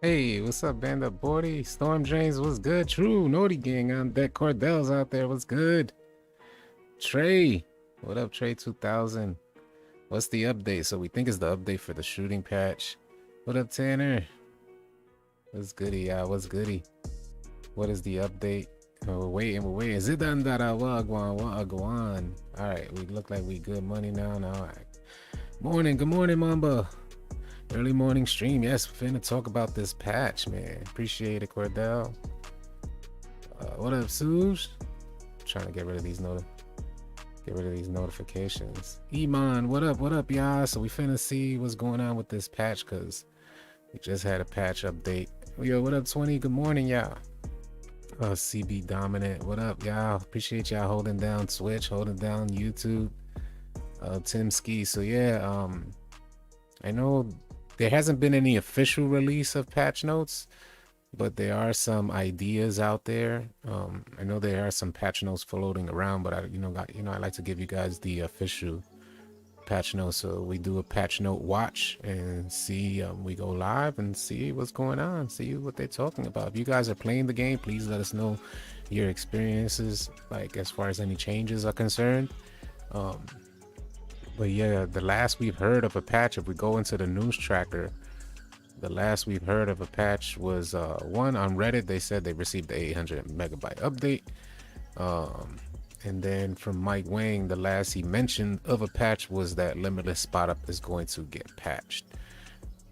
Hey, what's up, Band Up Bordy? Storm James, what's good? True, Naughty Gang on deck. Cordell's out there, what's good? Trey, what up, Trey 2000? What's the update? So we think it's the update for the shooting patch. What up, Tanner? What's goody, y'all? What's goody? What is the update? Oh, we're waiting. Zidandara wagwan. All right, we look like we good money now. All right. Good morning, Mamba. Early morning stream. Yes, finna talk about this patch, man. Appreciate it, Cordell. What up, Suge? Trying to get rid of these notifications. Iman, what up, y'all? So we finna see what's going on with this patch, cause we just had a patch update. Yo, what up, 20? Good morning, y'all. CB Dominant, what up, y'all? Appreciate y'all holding down Twitch, holding down YouTube. Tim Ski. So yeah, I know there hasn't been any official release of patch notes, but there are some ideas out there. I know there are some patch notes floating around, but I like to give you guys the official patch notes. So we do a patch note watch and see. We go live and see what's going on, see what they're talking about. If you guys are playing the game, please let us know your experiences, like as far as any changes are concerned. But yeah, the last we've heard of a patch, if we go into the news tracker, the last we've heard of a patch was one on Reddit. They said they received the 800 megabyte update. And then from Mike Wang, the last he mentioned of a patch was that Limitless Spot Up is going to get patched.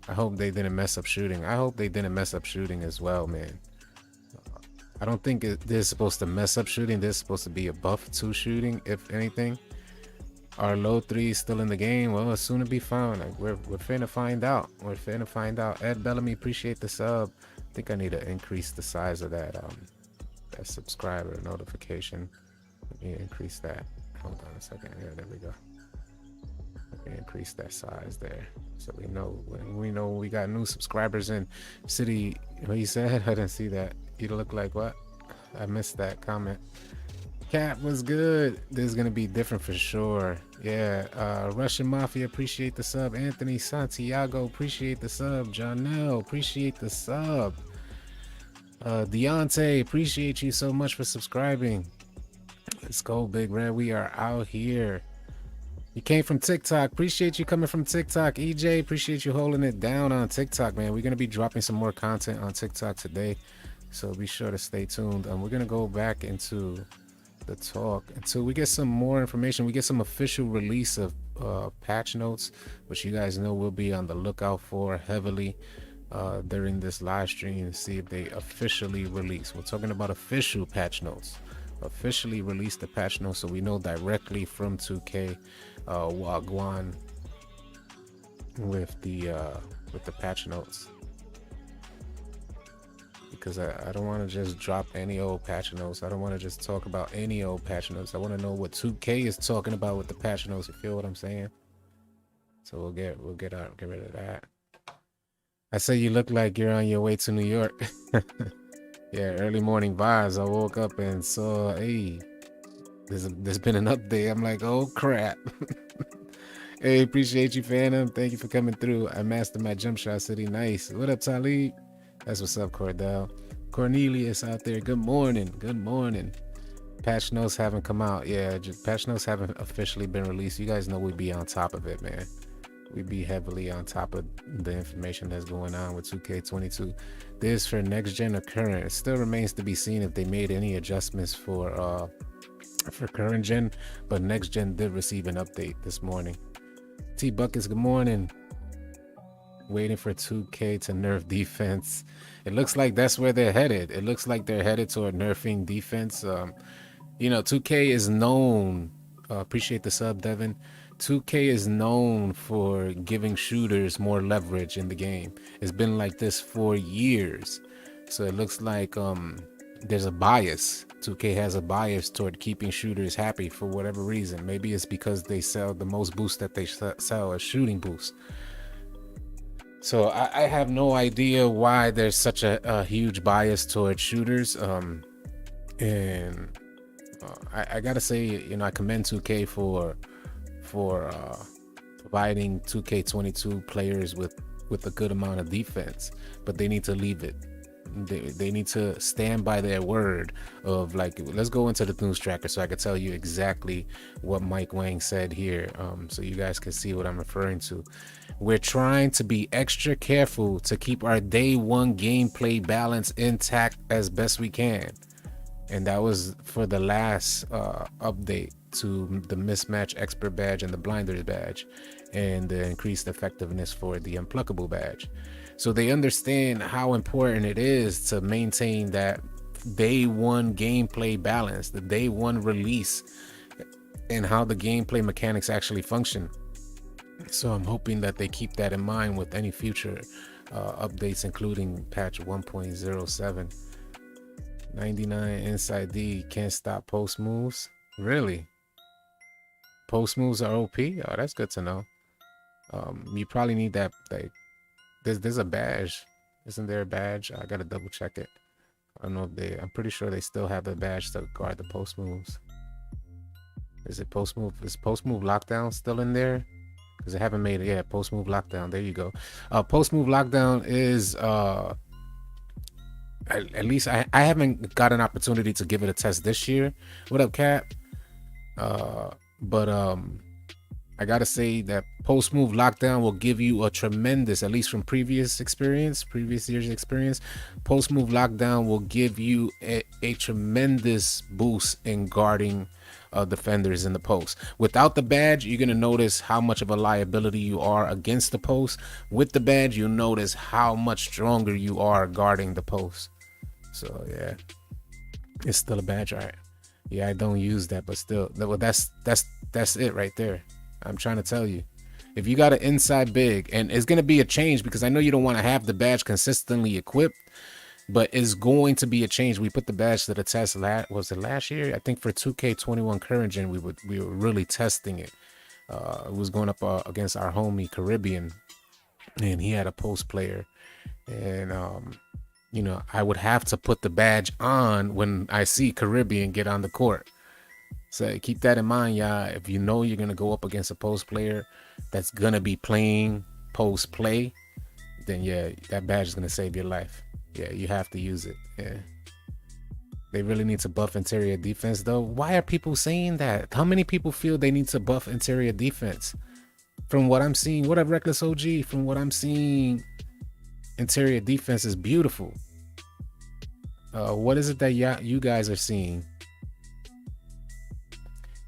I hope they didn't mess up shooting. I hope they didn't mess up shooting as well, man. I don't think they're supposed to mess up shooting. They're supposed to be a buff to shooting, if anything. Are low threes still in the game? Well, it's soon to be found. Like we're finna find out. Ed Bellamy, appreciate the sub. I think I need to increase the size of that subscriber notification. Let me increase that. Hold on a second. Yeah, there we go. Let me increase that size there, so we know when we got new subscribers in. City, what you said? I didn't see that. You look like what? I missed that comment. Cat was good. This is gonna be different for sure. Yeah. Russian Mafia, appreciate the sub. Anthony Santiago, appreciate the sub. Janelle, appreciate the sub. Deontay, appreciate you so much for subscribing. Let's go, Big Red. We are out here. You came from TikTok. Appreciate you coming from TikTok. EJ, appreciate you holding it down on TikTok, man. We're gonna be dropping some more content on TikTok today, so be sure to stay tuned. We're gonna go back into the talk until we get some more information. We get some official release of patch notes, which you guys know we'll be on the lookout for heavily during this live stream and see if they officially release. We're talking about official patch notes. Officially release the patch notes, so we know directly from 2K Wagwan with the patch notes. Because I don't want to just drop any old patch notes. I don't want to just talk about any old patch notes. I want to know what 2K is talking about with the patch notes. You feel what I'm saying? So we'll get rid of that. I say you look like you're on your way to New York. Yeah, early morning vibes. I woke up and saw, hey, there's been an update. I'm like, oh crap. Hey, appreciate you, Phantom. Thank you for coming through. I mastered my jump shot city. Nice. What up, Talib? That's what's up, Cordell. Cornelius out there. Good morning. Good morning. Patch notes haven't come out. Yeah, patch notes haven't officially been released. You guys know we'd be on top of it, man. We'd be heavily on top of the information that's going on with 2K22. This for next gen or current. It still remains to be seen if they made any adjustments for current gen, but next gen did receive an update this morning. T Buckets, good morning. Waiting for 2K to nerf defense. It looks like that's where they're headed. It looks like they're headed toward nerfing defense. 2K is known. Appreciate the sub, Devin. 2K is known for giving shooters more leverage in the game. It's been like this for years. So it looks like there's a bias. 2K has a bias toward keeping shooters happy for whatever reason. Maybe it's because they sell the most boosts that they sell as shooting boosts. So I have no idea why there's such a huge bias towards shooters. And I gotta say, I commend 2K for providing 2K22 players with with a good amount of defense, but they need to leave it. They need to stand by their word of, like, let's go into the news tracker so I can tell you exactly what Mike Wang said here, so you guys can see what I'm referring to. We're trying to be extra careful to keep our day one gameplay balance intact as best we can. And that was for the last update to the mismatch expert badge and the blinders badge, and the increased effectiveness for the unpluckable badge. So they understand how important it is to maintain that day one gameplay balance, the day one release, and how the gameplay mechanics actually function. So I'm hoping that they keep that in mind with any future updates, including patch 1.07. 99 inside D can't stop post moves. Really? Post moves are OP? Oh, that's good to know. You probably need that. Like, there's a badge. Isn't there a badge? I gotta double check it. I don't know if they. I'm pretty sure they still have the badge to guard the post moves. Is it post move? Is post move lockdown still in there? Because I haven't made it. Yeah, post move lockdown. There you go. Post move lockdown is at least I haven't got an opportunity to give it a test this year. What up, Cap? But I gotta say that post move lockdown will give you a tremendous, at least from previous year's experience, post move lockdown will give you a tremendous boost in guarding defenders in the post. Without the badge, you're gonna notice how much of a liability you are against the post. With the badge, you'll notice how much stronger you are guarding the post. So yeah, it's still a badge, all right. Yeah, I don't use that, but still, well, that's it right there. I'm trying to tell you, if you got an inside big, and it's gonna be a change, because I know you don't want to have the badge consistently equipped, but it's going to be a change. We put the badge to the test was it last year? I think for 2K21 current gen, we were really testing it. It was going up against our homie Caribbean, and he had a post player, and you know, I would have to put the badge on when I see Caribbean get on the court. So keep that in mind, y'all. If you know you're gonna go up against a post player that's gonna be playing post play, then yeah, that badge is gonna save your life. Yeah, you have to use it. Yeah. They really need to buff interior defense though. Why are people saying that? How many people feel they need to buff interior defense? From what I'm seeing, what up, Reckless OG? From what I'm seeing, interior defense is beautiful. What is it that you guys are seeing?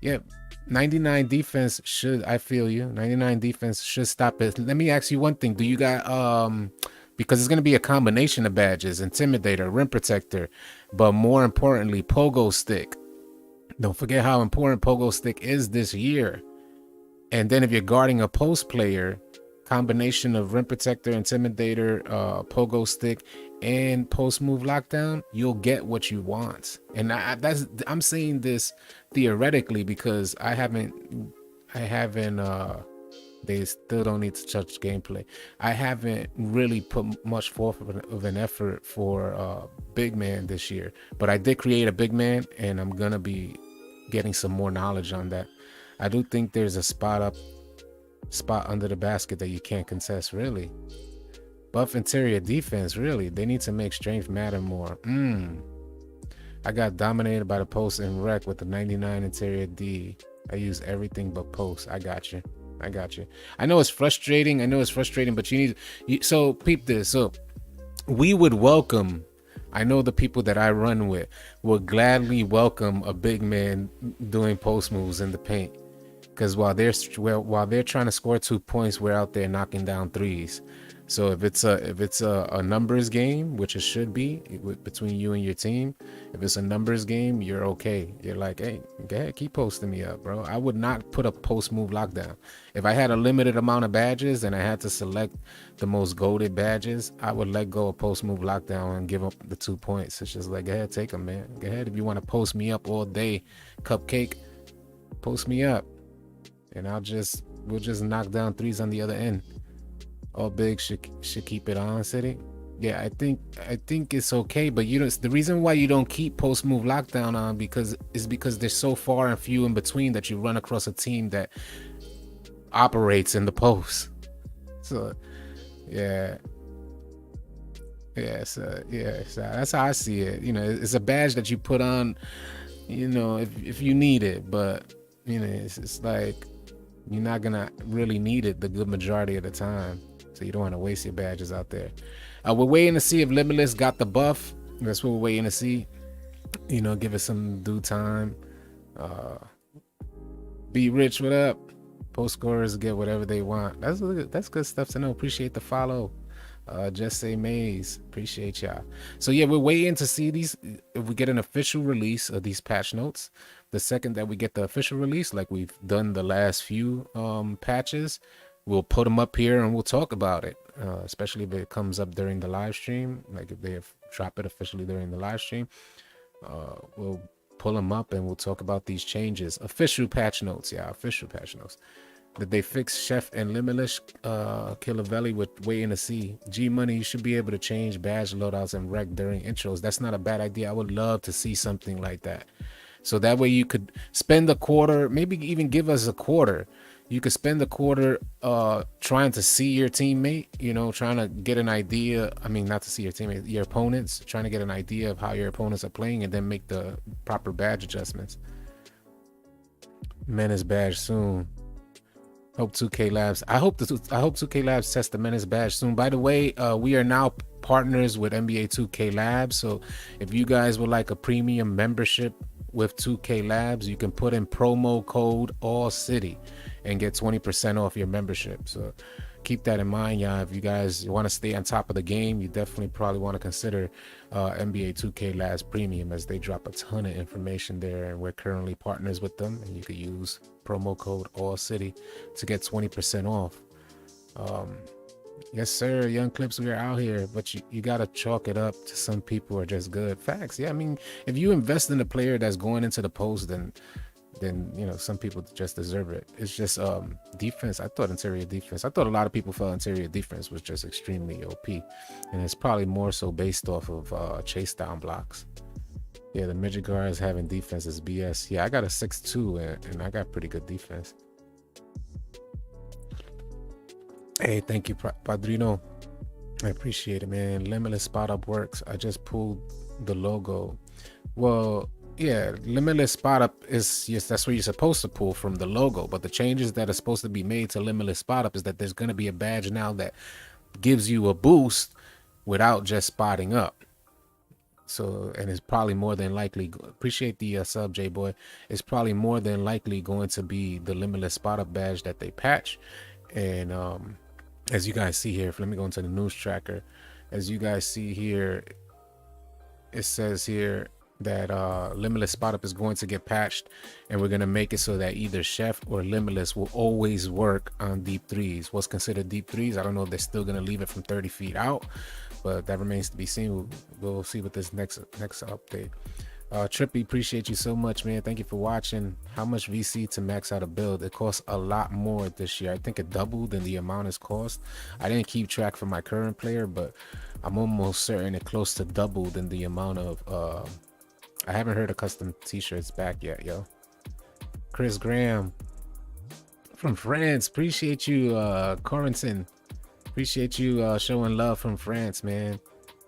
Yep, 99 defense should, I feel you. 99 defense should stop it. Let me ask you one thing. Do you got because it's going to be a combination of badges, Intimidator, Rim Protector, but more importantly, Pogo Stick. Don't forget how important Pogo Stick is this year. And then if you're guarding a post player, combination of Rim Protector, Intimidator, Pogo Stick, and post move lockdown, you'll get what you want. And I'm saying this theoretically because I haven't they still don't need to touch gameplay. I haven't really put much forth of an effort for big man this year, but I did create a big man, and I'm gonna be getting some more knowledge on that. I do think there's a spot under the basket that you can't contest. Really, buff interior defense. Really, they need to make strength matter more. I got dominated by the post and rec with the 99 interior D. I use everything but post. I got you. I know it's frustrating, but you need so peep this. So we would welcome, I know the people that I run with would gladly welcome a big man doing post moves in the paint, because while they're trying to score 2 points, we're out there knocking down threes. So if it's a numbers game, which it should be between you and your team, if it's a numbers game, you're okay. You're like, hey, go ahead, keep posting me up, bro. I would not put a post move lockdown. If I had a limited amount of badges and I had to select the most goated badges, I would let go of post move lockdown and give up the 2 points. It's just like, go ahead, take them, man. Go ahead. If you want to post me up all day, cupcake, post me up, and we'll just knock down threes on the other end. All big should keep it on, City. Yeah, I think it's okay, but the reason why you don't keep post move lockdown on because they're so far and few in between that you run across a team that operates in the post. So Yeah. Yeah, so that's how I see it. You know, it's a badge that you put on, you know, if you need it, but you know, it's like you're not gonna really need it the good majority of the time. So you don't want to waste your badges out there. We're waiting to see if Limitless got the buff. That's what we're waiting to see. You know, give it some due time. Be Rich, what up? Post scorers get whatever they want. That's good stuff to know. Appreciate the follow. Just say Maze, appreciate y'all. So yeah, we're waiting to see these, if we get an official release of these patch notes. The second that we get the official release, like we've done the last few patches, we'll put them up here and we'll talk about it, especially if it comes up during the live stream. Like if they drop it officially during the live stream, we'll pull them up and we'll talk about these changes. Official patch notes, yeah, official patch notes. Did they fix Chef and Limitless? Killavelli with waiting to see. G Money, you should be able to change badge loadouts and rec during intros. That's not a bad idea. I would love to see something like that. So that way you could spend a quarter, maybe even give us a quarter. You could spend a quarter trying to see your teammate, you know, trying to get an idea. I mean, not to see your teammate, your opponents, trying to get an idea of how your opponents are playing and then make the proper badge adjustments. Menace badge soon. Hope 2K Labs. I hope 2K Labs test the Menace badge soon. By the way, we are now partners with NBA 2K Labs. So if you guys would like a premium membership with 2K Labs, you can put in promo code AllCity and get 20% off your membership. So keep that in mind, y'all. If you guys want to stay on top of the game, you definitely probably want to consider NBA 2K Labs Premium, as they drop a ton of information there, and we're currently partners with them, and you could use promo code AllCity to get 20% off. Yes sir, Young Clips, we are out here, but you gotta chalk it up to some people are just good. Facts. Yeah, I mean, if you invest in a player that's going into the post, then you know, some people just deserve it. It's just defense. I thought interior defense, I thought a lot of people felt interior defense was just extremely OP, and it's probably more so based off of chase down blocks. Yeah, the midget guards having defense is BS. Yeah, I got a 6'2", and I got pretty good defense. Hey, thank you, Padrino. I appreciate it, man. Limitless spot up works. I just pulled the logo. Well, yeah, Limitless spot up is, yes, that's where you're supposed to pull from, the logo. But the changes that are supposed to be made to Limitless spot up is that there's going to be a badge now that gives you a boost without just spotting up. So, and it's probably more than likely, appreciate the sub, J-Boy. It's probably more than likely going to be the Limitless spot up badge that they patch. And as you guys see here, let me go into the news tracker. As you guys see here, it says here that Limitless spot up is going to get patched, and we're going to make it so that either Chef or Limitless will always work on deep threes. What's considered deep threes, I don't know if they're still going to leave it from 30 feet out, but that remains to be seen. We'll see with this next update. Trippy, appreciate you so much, man. Thank you for watching. How much VC to max out a build? It costs a lot more this year. I think it doubled in the amount it's cost. I didn't keep track for my current player, but I'm almost certain it close to doubled in the amount of I haven't heard of custom t-shirts back yet, yo. Chris Graham from France, appreciate you. Corentin, appreciate you showing love from France, man.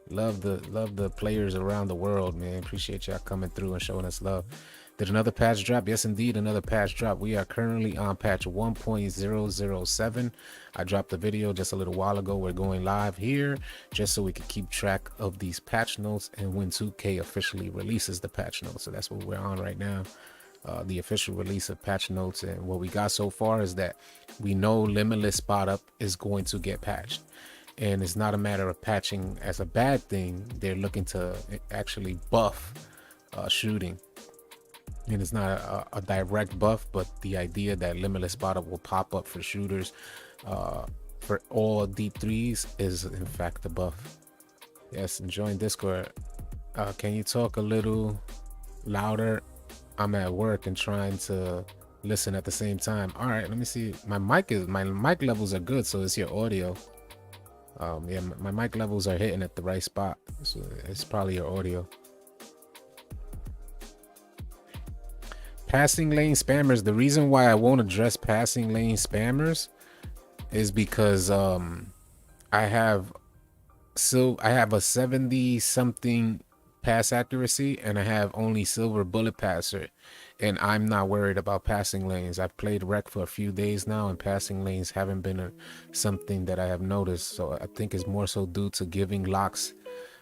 Love the players around the world, man. Appreciate y'all coming through and showing us love. Did another patch drop? Yes, indeed, another patch drop. We are currently on patch 1.007. I dropped a video just a little while ago. We're going live here just so we can keep track of these patch notes and when 2K officially releases the patch notes. So that's what we're on right now. The official release of patch notes, and what we got so far is that we know Limitless spot up is going to get patched. And it's not a matter of patching as a bad thing. They're looking to actually buff shooting. And it's not a direct buff, but the idea that Limitless spot up will pop up for shooters for all deep threes is in fact the buff. Yes, enjoying Discord. Can you talk a little louder? I'm at work and trying to listen at the same time. All right, let me see. My mic levels are good, so it's your audio. Yeah, my mic levels are hitting at the right spot, so it's probably your audio. Passing lane spammers. The reason why I won't address passing lane spammers is because I have I have a 70 something pass accuracy, and I have only silver bullet passer, and I'm not worried about passing lanes. I've played rec for a few days now, and passing lanes haven't been something that I have noticed. So I think it's more so due to giving locks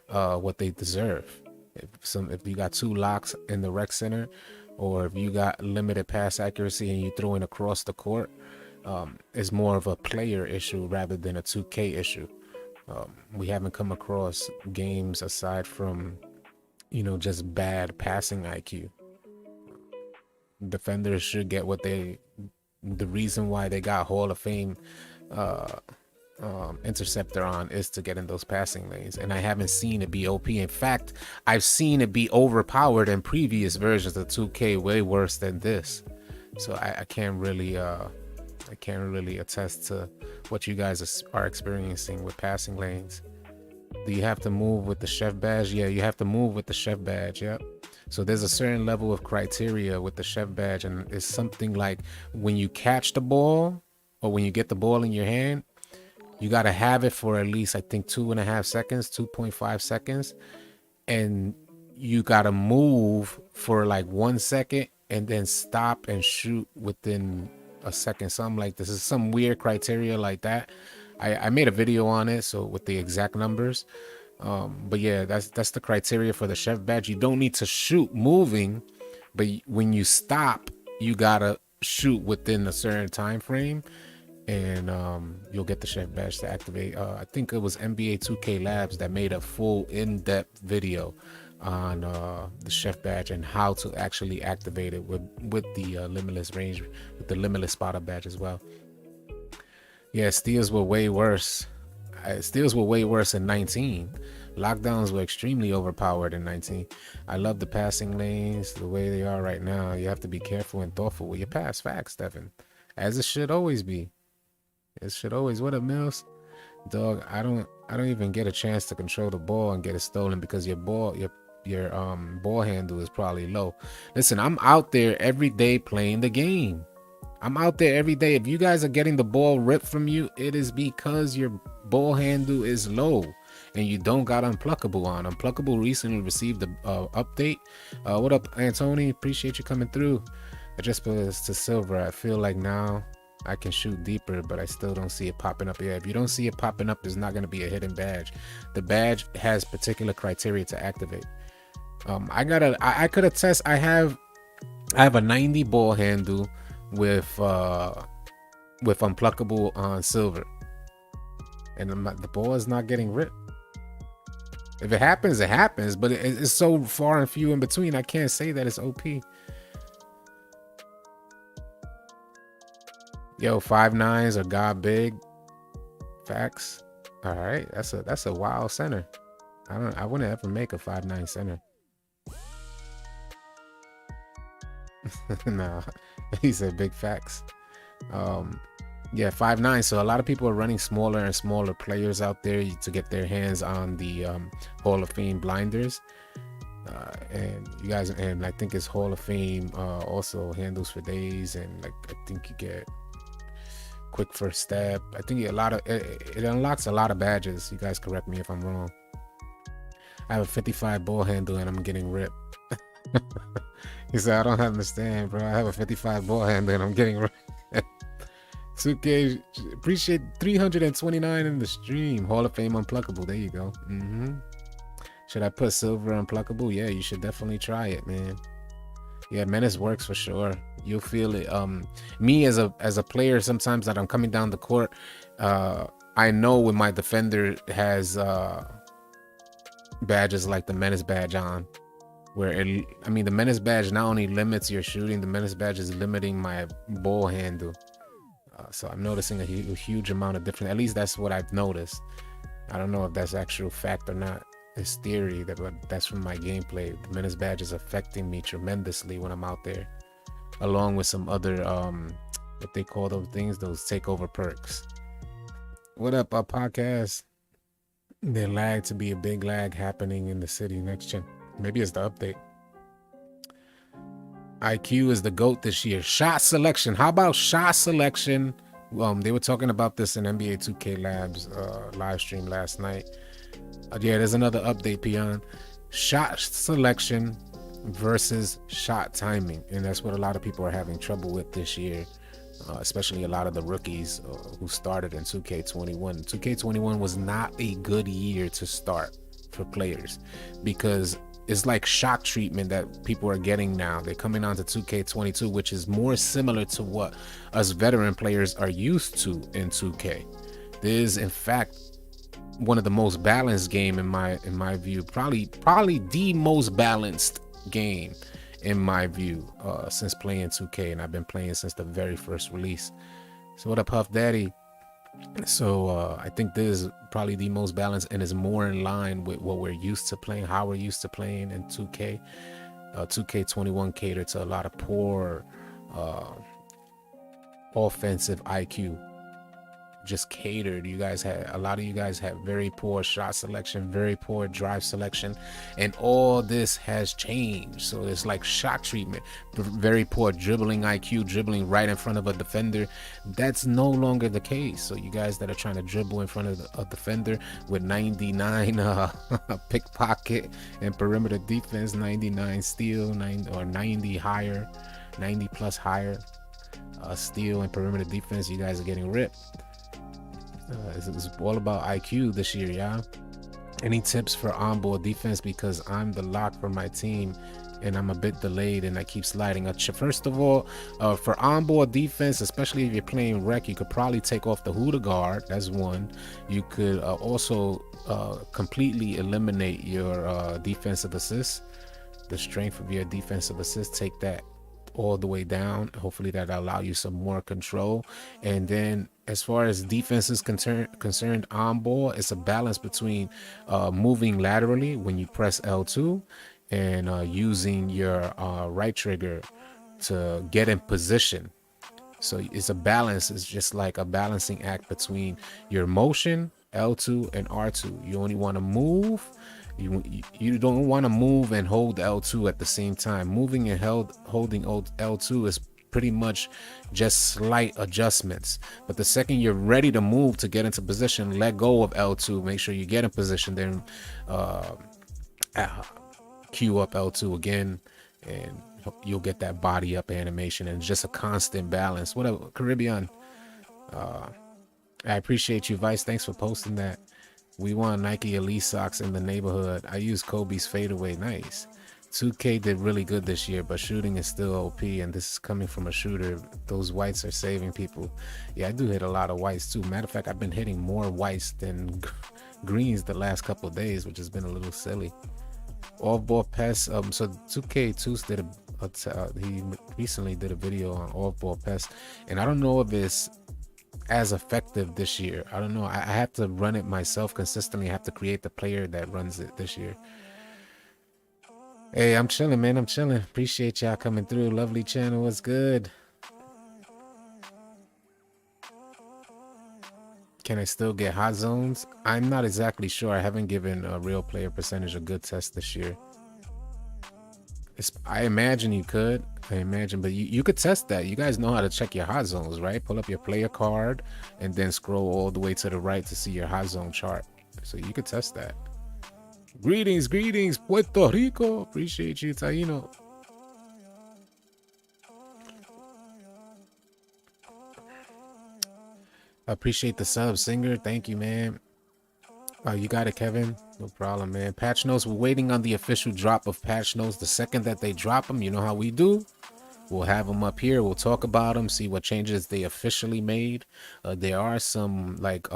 what they deserve. If you got 2 locks in the rec center, or if you got limited pass accuracy and you throw in across the court, it's more of a player issue rather than a 2K issue. We haven't come across games aside from, just bad passing IQ. Defenders should get the reason why they got Hall of Fame interceptor on is to get in those passing lanes, and I haven't seen it be OP. In fact, I've seen it be overpowered in previous versions of 2K, way worse than this. So I can't really attest to what you guys are experiencing with passing lanes. Do you have to move with the chef badge? Yeah, you have to move with the chef badge. Yep. So there's a certain level of criteria with the chef badge, and it's something like when you catch the ball or when you get the ball in your hand, you got to have it for at least, I think, 2.5 seconds, 2.5 seconds, and you got to move for like 1 second and then stop and shoot within a second. Something like this is some weird criteria like that. I made a video on it, so with the exact numbers. But yeah, that's the criteria for the chef badge. You don't need to shoot moving, but when you stop, you gotta shoot within a certain time frame, and you'll get the chef badge to activate. I think it was NBA 2K Labs that made a full in-depth video on the chef badge and how to actually activate it with the limitless range, with the limitless spotter badge as well. Yeah, steals were way worse. Steals were way worse in 19. Lockdowns were extremely overpowered in 19. I love the passing lanes the way they are right now. You have to be careful and thoughtful with your pass. Facts, Stephen. As it should always be. It should always. What up, Mills? Dog, I don't even get a chance to control the ball and get it stolen because your ball handle is probably low. Listen, I'm out there every day playing the game. I'm out there every day. If you guys are getting the ball ripped from you, it is because your ball handle is low and you don't got Unpluckable on. Unpluckable recently received the update. What up, Antony? Appreciate you coming through. I just put this to silver. I feel like now I can shoot deeper, but I still don't see it popping up. Yeah, if you don't see it popping up, there's not going to be a hidden badge. The badge has particular criteria to activate. I could attest. I have a 90 ball handle with Unpluckable on silver, and the ball is not getting ripped. If it happens, it happens, but it's so far and few in between. I can't say that it's OP. Yo, 5'9s are god big. Facts. All right, that's a wild center. I wouldn't ever make a 5'9 center. Nah, he said big facts. Yeah, 5'9. So a lot of people are running smaller and smaller players out there to get their hands on the Hall of Fame blinders. And you guys, and I think it's Hall of Fame also handles for days, and like I think you get quick first step. I think it unlocks a lot of badges. You guys correct me if I'm wrong. I have a 55 ball handle and I'm getting ripped. He said, I don't understand, bro. I have a 55 ball handle and I'm getting ripped. 2K, appreciate 329 in the stream. Hall of Fame Unpluckable. There you go. Should I put silver Unpluckable? Yeah, you should definitely try it, man. Yeah, Menace works for sure. You'll feel it. Me as a player, sometimes that I'm coming down the court, I know when my defender has badges like the Menace badge on, where the Menace badge not only limits your shooting, the Menace badge is limiting my ball handle. So I'm noticing a huge amount of difference. At least that's what I've noticed. I don't know if that's actual fact or not. It's theory, but that's from my gameplay. The Menace badge is affecting me tremendously when I'm out there, along with some other what they call those things, those takeover perks. What up, our podcast? There lag to be a big lag happening in the city next gen. Maybe it's the update. IQ is the GOAT this year. Shot selection. How about shot selection They were talking about this in NBA 2K Labs live stream last night. Yeah, there's another update, Peon. Shot selection versus shot timing, and that's what a lot of people are having trouble with this year, especially a lot of the rookies who started in 2K21. 2K21 was not a good year to start for players because it's like shock treatment that people are getting now. They're coming on to 2K22, which is more similar to what us veteran players are used to in 2K. This is, in fact, one of the most balanced game in my view, probably the most balanced game in my view since playing 2K, and I've been playing since the very first release. So what up, Puff Daddy? So I think this is probably the most balanced and is more in line with what we're used to playing, how we're used to playing in 2K. 2K21 catered to a lot of poor offensive IQ. Just catered. A lot of you guys had very poor shot selection, very poor drive selection, and all this has changed. So it's like shot treatment, very poor dribbling IQ, dribbling right in front of a defender. That's no longer the case. So you guys that are trying to dribble in front of a defender with 99 pickpocket and perimeter defense, 99 steal, 90 higher, 90 plus higher steal and perimeter defense, you guys are getting ripped. It's all about IQ this year, y'all. Any tips for onboard defense? Because I'm the lock for my team and I'm a bit delayed and I keep sliding. First of all, for onboard defense, especially if you're playing rec, you could probably take off the Huda guard. That's one. You could also completely eliminate your defensive assist, the strength of your defensive assist. Take that all the way down. Hopefully that'll allow you some more control. And then as far as defense is concerned on ball, it's a balance between moving laterally when you press L2 and using your right trigger to get in position. So it's a balance. It's just like a balancing act between your motion, L2 and R2. You only want to move. You don't want to move and hold L2 at the same time. Moving and holding L2 is pretty much just slight adjustments. But the second you're ready to move to get into position, let go of L2. Make sure you get in position, then queue up L2 again, and you'll get that body up animation. And just a constant balance. Whatever, Caribbean. I appreciate you, Vice. Thanks for posting that. We want Nike Elite socks in the neighborhood. I use Kobe's fadeaway. Nice. 2K did really good this year, but shooting is still OP, and this is coming from a shooter. Those whites are saving people. Yeah, I do hit a lot of whites too. Matter of fact, I've been hitting more whites than greens the last couple of days, which has been a little silly. Off-ball pass. So 2K2 did he recently did a video on off-ball pass, and I don't know if it's as effective this year. I don't know. I have to run it myself consistently. I have to create the player that runs it this year. Hey, I'm chilling, man. I'm chilling. Appreciate y'all coming through. Lovely channel. What's good? Can I still get hot zones? I'm not exactly sure. I haven't given a real player percentage a good test this year. I imagine you could. But you could test that. You guys know how to check your hot zones, right? Pull up your player card and then scroll all the way to the right to see your hot zone chart. So you could test that. Greetings, Puerto Rico. Appreciate you, Taino. Appreciate the sub, Singer. Thank you, man. You got it, Kevin. No problem, man. Patch notes. We're waiting on the official drop of patch notes. The second that they drop them, you know how we do. We'll have them up here. We'll talk about them, see what changes they officially made. There are some like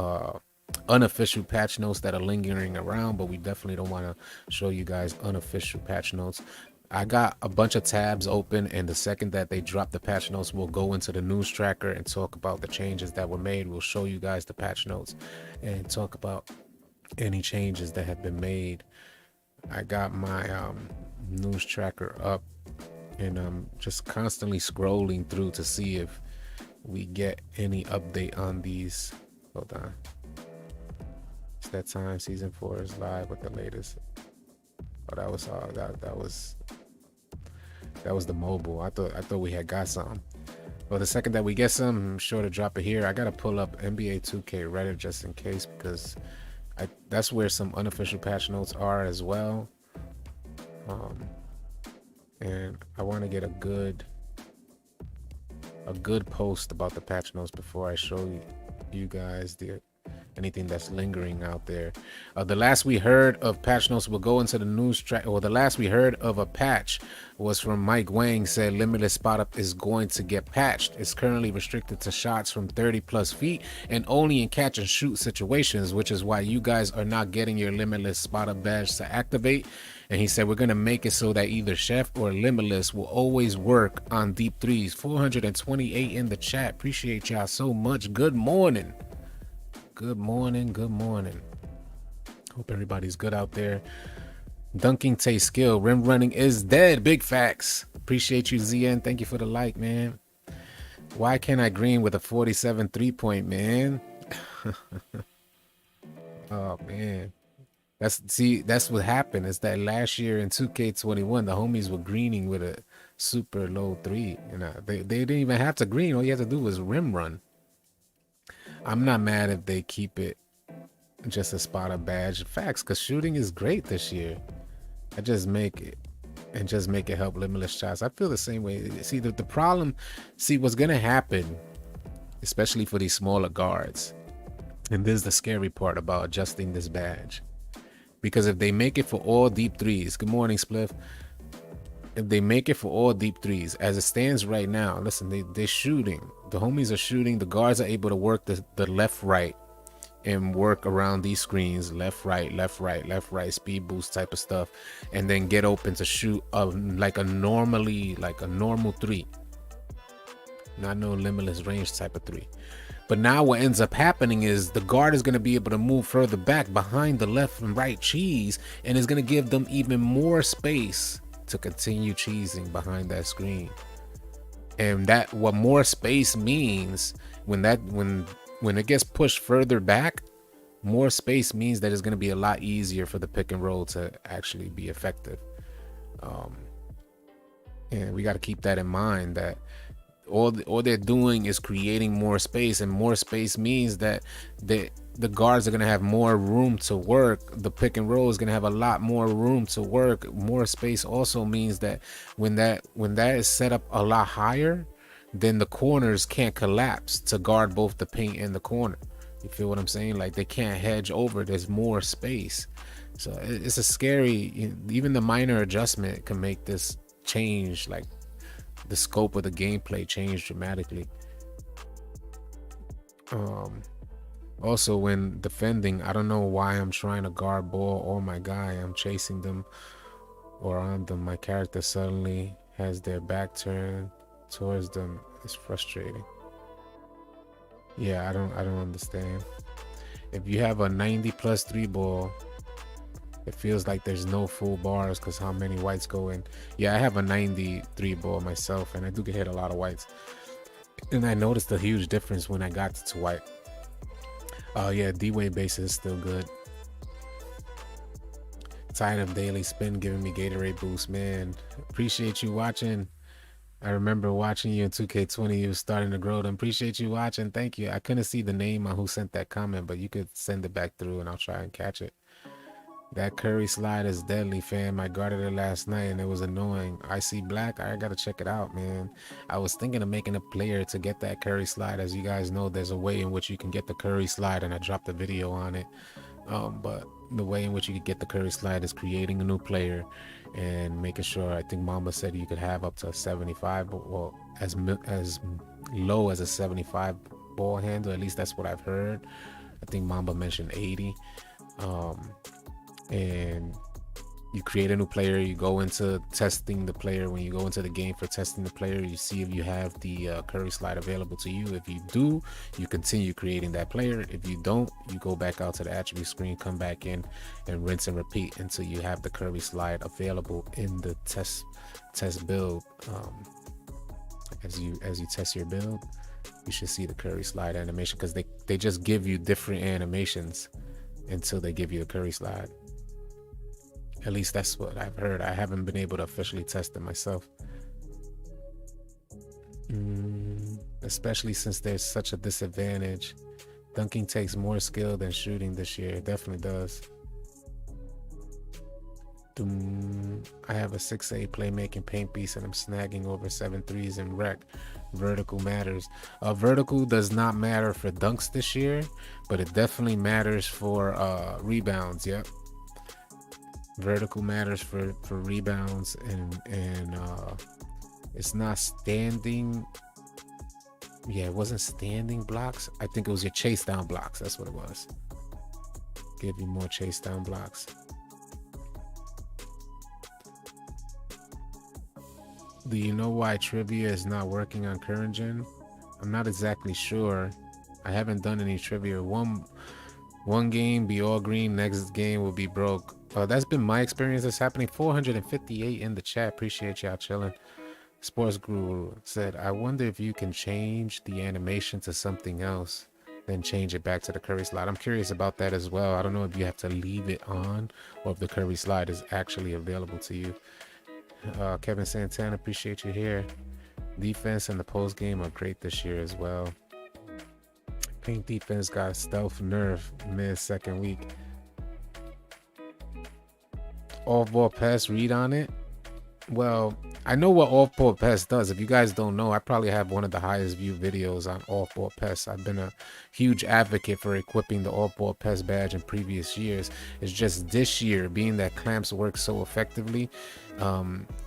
unofficial patch notes that are lingering around, but we definitely don't want to show you guys unofficial patch notes. I got a bunch of tabs open, and the second that they drop the patch notes, we'll go into the news tracker and talk about the changes that were made. We'll show you guys the patch notes and talk about any changes that have been made. I got my news tracker up, and I'm just constantly scrolling through to see if we get any update on these. Hold on. It's that time. Season 4 is live with the latest. Oh, that was that was the mobile. I thought we had got something. Well, the second that we get some, I'm sure to drop it here. I gotta pull up NBA 2K Reddit just in case, because that's where some unofficial patch notes are as well. And I want to get a good post about the patch notes before I show you guys anything that's lingering out there. The last we heard of patch notes, will go into the news track, or the last we heard of a patch was from Mike Wang, said limitless spot up is going to get patched. It's currently restricted to shots from 30+ feet and only in catch and shoot situations, which is why you guys are not getting your limitless spot up badge to activate. And he said we're going to make it so that either Chef or Limitless will always work on deep threes. 428 in the chat. Appreciate y'all so much. Good morning. Good morning. Good morning. Hope everybody's good out there. Dunking takes skill. Rim running is dead. Big facts. Appreciate you, ZN. Thank you for the like, man. Why can't I green with a 47 3-point, man? Oh, man. That's what happened. Is that last year in 2K21, the homies were greening with a super low 3. And they didn't even have to green. All you had to do was rim run. I'm not mad if they keep it just a spot up badge. Facts, because shooting is great this year. I just make it help limitless shots. I feel the same way. See, the problem, what's gonna happen, especially for these smaller guards, and this is the scary part about adjusting this badge, because if they make it for all deep threes, good morning, Spliff. If they make it for all deep threes, as it stands right now, listen, they're shooting. The homies are shooting. The guards are able to work the left, right, and work around these screens, left, right, left, right, left, right, speed boost type of stuff, and then get open to shoot like a normal 3, not no limitless range type of 3. But now what ends up happening is the guard is going to be able to move further back behind the left and right cheese, and is going to give them even more space to continue cheesing behind that screen. And that, what more space means, when it gets pushed further back, more space means that it's going to be a lot easier for the pick and roll to actually be effective. And we got to keep that in mind, that all they're doing is creating more space, and more space means that the guards are going to have more room to work. The pick and roll is going to have a lot more room to work. More space also means that when that is set up a lot higher, then the corners can't collapse to guard both the paint and the corner. You feel what I'm saying? Like, they can't hedge over. There's more space. So it's a scary, even the minor adjustment can make this change, like the scope of the gameplay change dramatically. Also, when defending, I don't know why I'm trying to guard ball or my guy, I'm chasing them or on them. My character suddenly has their back turned towards them. It's frustrating. Yeah, I don't understand. If you have a 90+ 3 ball, it feels like there's no full bars because how many whites go in. Yeah, I have a 93 ball myself, and I do get hit a lot of whites. And I noticed a huge difference when I got to white. Oh yeah, D-Wave base is still good. Tired of daily spin giving me Gatorade boost, man. Appreciate you watching. I remember watching you in 2K20. You was starting to grow them. Appreciate you watching. Thank you. I couldn't see the name on who sent that comment, but you could send it back through and I'll try and catch it. That Curry slide is deadly, fam. I guarded it last night and it was annoying. I see black. I gotta check it out, man. I was thinking of making a player to get that Curry slide. As you guys know, there's a way in which you can get the Curry slide, and I dropped a video on it. But the way in which you could get the Curry slide is creating a new player and making sure, I think Mamba said you could have up to 75, well, as low as a 75 ball handle. At least that's what I've heard. I think Mamba mentioned 80. And you create a new player, you go into testing the player. When you go into the game for testing the player, you see if you have the Curry slide available to you. If you do, you continue creating that player. If you don't, you go back out to the attribute screen, come back in, and rinse and repeat until you have the Curry slide available in the test build. As you test your build, you should see the Curry slide animation, because they just give you different animations until they give you a Curry slide. At least that's what I've heard. I haven't been able to officially test it myself. Especially since there's such a disadvantage. Dunking takes more skill than shooting this year. It definitely does. I have a 6'8" playmaking paint piece and I'm snagging over 7 threes in rec. Vertical matters. Vertical does not matter for dunks this year, but it definitely matters for rebounds. Yep. Vertical matters for rebounds, and it's not standing. Yeah, it wasn't standing blocks. I think it was your chase down blocks. That's what it was. Give you more chase down blocks. Do you know why trivia is not working on current gen? I'm not exactly sure. I haven't done any trivia. One game be all green, next game will be broke. That's been my experience. That's happening. 458 in the chat. Appreciate y'all chilling. Sports Guru said, I wonder if you can change the animation to something else, then change it back to the curry slide. I'm curious about that as well. I don't know if you have to leave it on or if the curry slide is actually available to you. Kevin Santana, appreciate you here. Defense and the post game are great this year as well. Paint defense got stealth nerf mid-second week. Off-ball pass read on it. Well, I know what off-ball pass does. If you guys don't know, I probably have one of the highest view videos on off-ball pass. I've been a huge advocate for equipping the off-ball pass badge in previous years. It's just this year, being that clamps work so effectively,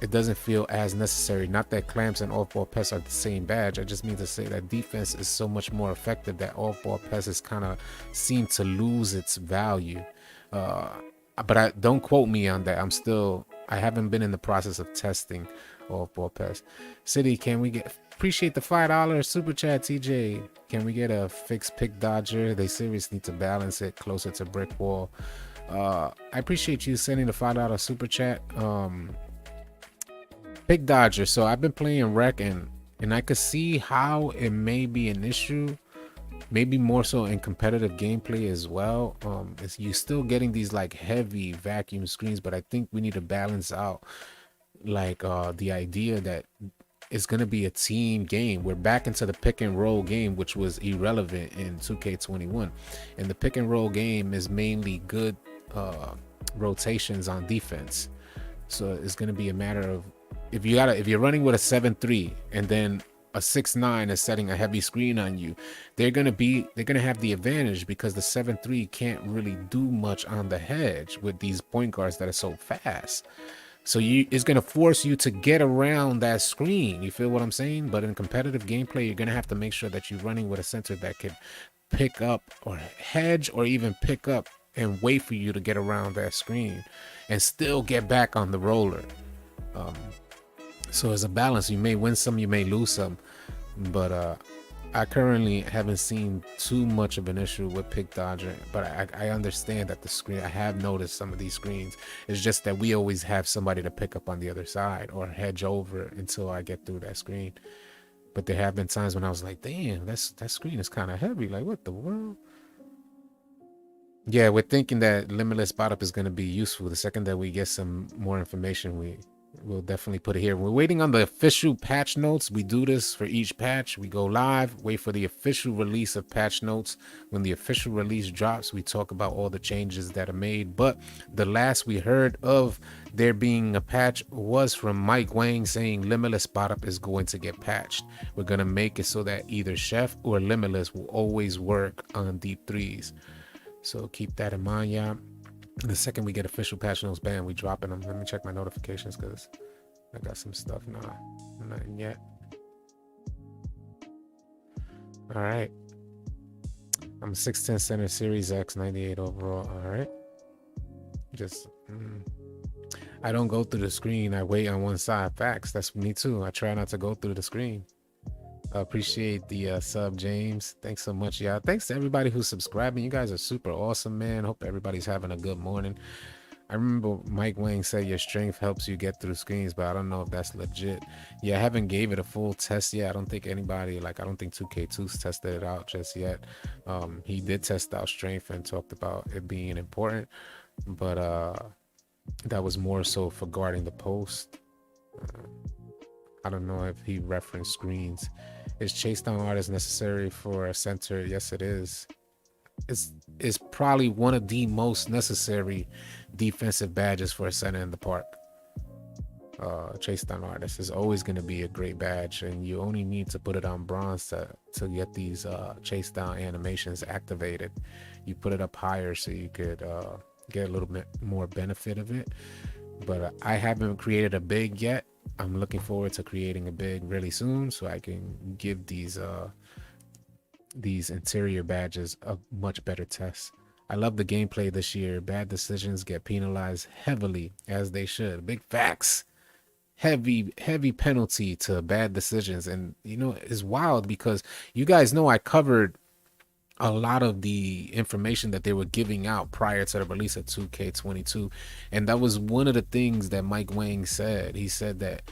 it doesn't feel as necessary. Not that clamps and off-ball pass are the same badge. I just mean to say that defense is so much more effective that off-ball passes kind of seem to lose its value. But don't quote me on that. I haven't been in the process of testing off-ball pass. City, can we appreciate the $5 super chat, TJ? Can we get a fixed pick dodger? They seriously need to balance it closer to brick wall. I appreciate you sending the $5 super chat. Pick dodger. So I've been playing rec and I could see how it may be an issue. Maybe more so in competitive gameplay as well. You're still getting these like heavy vacuum screens, but I think we need to balance out like the idea that it's going to be a team game. We're back into the pick and roll game, which was irrelevant in 2K21, and the pick and roll game is mainly good rotations on defense. So it's going to be a matter of if you're running with a 7-3 and then a 6-9 is setting a heavy screen on you, they're gonna have the advantage because the 7-3 can't really do much on the hedge with these point guards that are so fast. So it's gonna force you to get around that screen. You feel what I'm saying? But in competitive gameplay, you're gonna have to make sure that you're running with a center that can pick up or hedge or even pick up and wait for you to get around that screen and still get back on the roller. So it's a balance. You may win some, you may lose some, but I currently haven't seen too much of an issue with pick dodging. But I understand that the screen, I have noticed some of these screens. It's just that we always have somebody to pick up on the other side or hedge over until I get through that screen. But there have been times when I was like, damn, that screen is kind of heavy. Like, what the world? Yeah, we're thinking that limitless spot up is going to be useful. The second that we get some more information, we'll definitely put it here. We're waiting on the official patch notes. We do this for each patch. We go live, wait for the official release of patch notes. When the official release drops, we talk about all the changes that are made. But the last we heard of there being a patch was from Mike Wang saying limitless spot up is going to get patched. We're going to make it so that either Chef or limitless will always work on deep threes. So keep that in mind, y'all. The second we get official patch notes, bam, we dropping them. Let me check my notifications because I got some stuff. Nothing yet. All right. I'm a 6'10" center, Series X, 98 overall. All right. I don't go through the screen. I wait on one side. Facts. That's me too. I try not to go through the screen. Appreciate the sub, James. Thanks so much, y'all. Thanks to everybody who's subscribing. You guys are super awesome, man. Hope everybody's having a good morning. I remember Mike Wang said your strength helps you get through screens, but I don't know if that's legit. Yeah, I haven't gave it a full test yet. I don't think anybody, I don't think 2K2's tested it out just yet. He did test out strength and talked about it being important, but that was more so for guarding the post. I don't know if he referenced screens. Is chase down artist necessary for a center? Yes, it is. It's probably one of the most necessary defensive badges for a center in the park. Chase down artist is always going to be a great badge, and you only need to put it on bronze to get these chase down animations activated. You put it up higher so you could get a little bit more benefit of it. But I haven't created a big yet. I'm looking forward to creating a big really soon so I can give these interior badges a much better test. I love the gameplay this year. Bad decisions get penalized heavily, as they should. Big facts. Heavy penalty to bad decisions. And you know, it's wild because you guys know I covered a lot of the information that they were giving out prior to the release of 2K22, and that was one of the things that Mike Wang said. He said that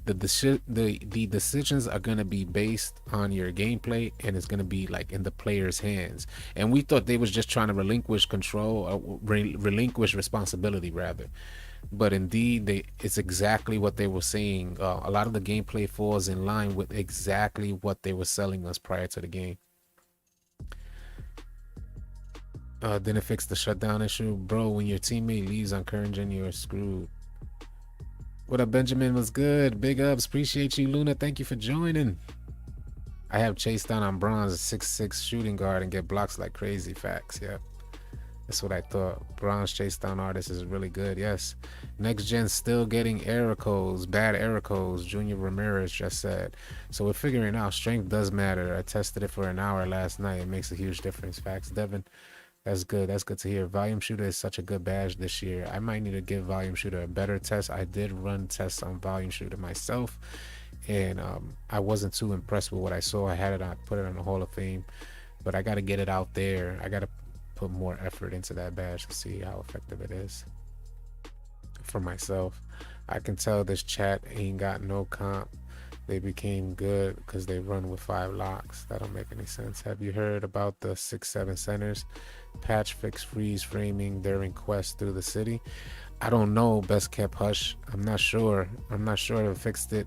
the decisions are going to be based on your gameplay, and it's going to be like in the player's hands. And we thought they was just trying to relinquish control, or relinquish responsibility rather. But indeed, it's exactly what they were saying. A lot of the gameplay falls in line with exactly what they were selling us prior to the game. Didn't fix the shutdown issue. Bro, when your teammate leaves on current gen, you're screwed. What up, Benjamin? Was good. Big ups. Appreciate you, Luna. Thank you for joining. I have chased down on bronze, 6'6" shooting guard, and get blocks like crazy. Facts. Yep. That's what I thought. Bronze chase down artist is really good. Yes. Next gen still getting error codes, bad error codes. Junior Ramirez just said. So we're figuring out strength does matter. I tested it for an hour last night. It makes a huge difference. Facts. Devin. That's good. That's good to hear. Volume Shooter is such a good badge this year. I might need to give Volume Shooter a better test. I did run tests on Volume Shooter myself, and I wasn't too impressed with what I saw. I had it on, put it on the Hall of Fame, but I got to get it out there. I got to put more effort into that badge to see how effective it is for myself. I can tell this chat ain't got no comp. They became good because they run with 5 locks. That don't make any sense. Have you heard about the 6-7 centers? Patch fix freeze framing during quests through the city. I don't know. Best kept hush. I'm not sure if fixed it.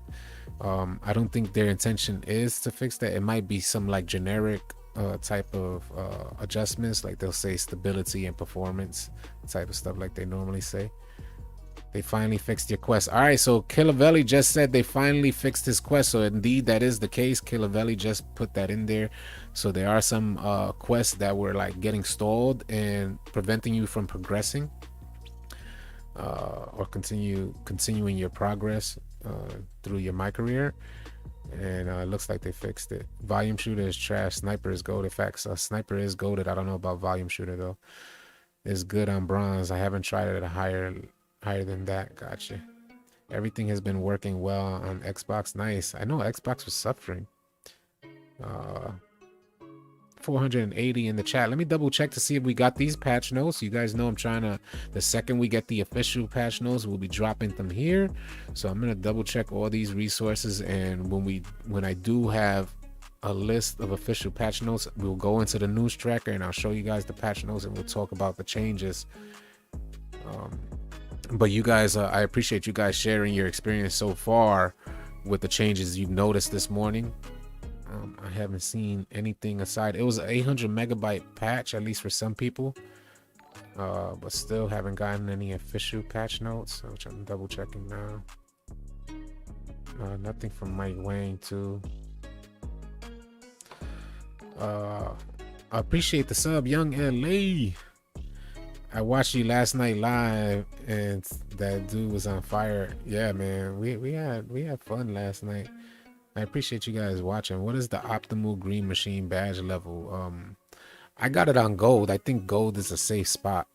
I don't think their intention is to fix that. It might be some like generic type of adjustments, like they'll say stability and performance type of stuff like they normally say. They finally fixed your quest. All right, so Killavelli just said they finally fixed his quest. So indeed, that is the case. Killavelli just put that in there. So there are some quests that were like getting stalled and preventing you from progressing or continuing your progress through your my career. And it looks like they fixed it. Volume Shooter is trash. Sniper is gold. In fact, Sniper is golded. I don't know about Volume Shooter though. It's good on bronze. I haven't tried it at a higher than that. Gotcha. Everything has been working well on Xbox. Nice. I know Xbox was suffering. 480 in the chat. Let me double check to see if we got these patch notes. You guys know I'm trying to, the second we get the official patch notes, we'll be dropping them here. So I'm gonna double check all these resources, and when I do have a list of official patch notes, we'll go into the news tracker and I'll show you guys the patch notes and we'll talk about the changes. But you guys, I appreciate you guys sharing your experience so far with the changes you've noticed this morning. I haven't seen anything aside. It was an 800 megabyte patch, at least for some people, but still haven't gotten any official patch notes, which I'm double checking now. Nothing from Mike Wang too. I appreciate the sub, Young LA. I watched you last night live, and that dude was on fire. Yeah, man, we had fun last night. I appreciate you guys watching. What is the optimal green machine badge level? I got it on gold. I think gold is a safe spot.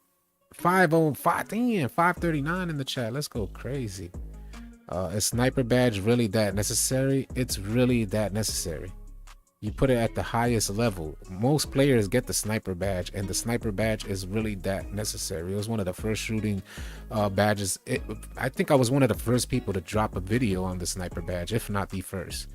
505, damn, 539 in the chat. Let's go crazy. A sniper badge really that necessary? It's really that necessary. You put it at the highest level. Most players get the sniper badge, and the sniper badge is really that necessary. It was one of the first shooting badges. I think I was one of the first people to drop a video on the sniper badge, if not the first.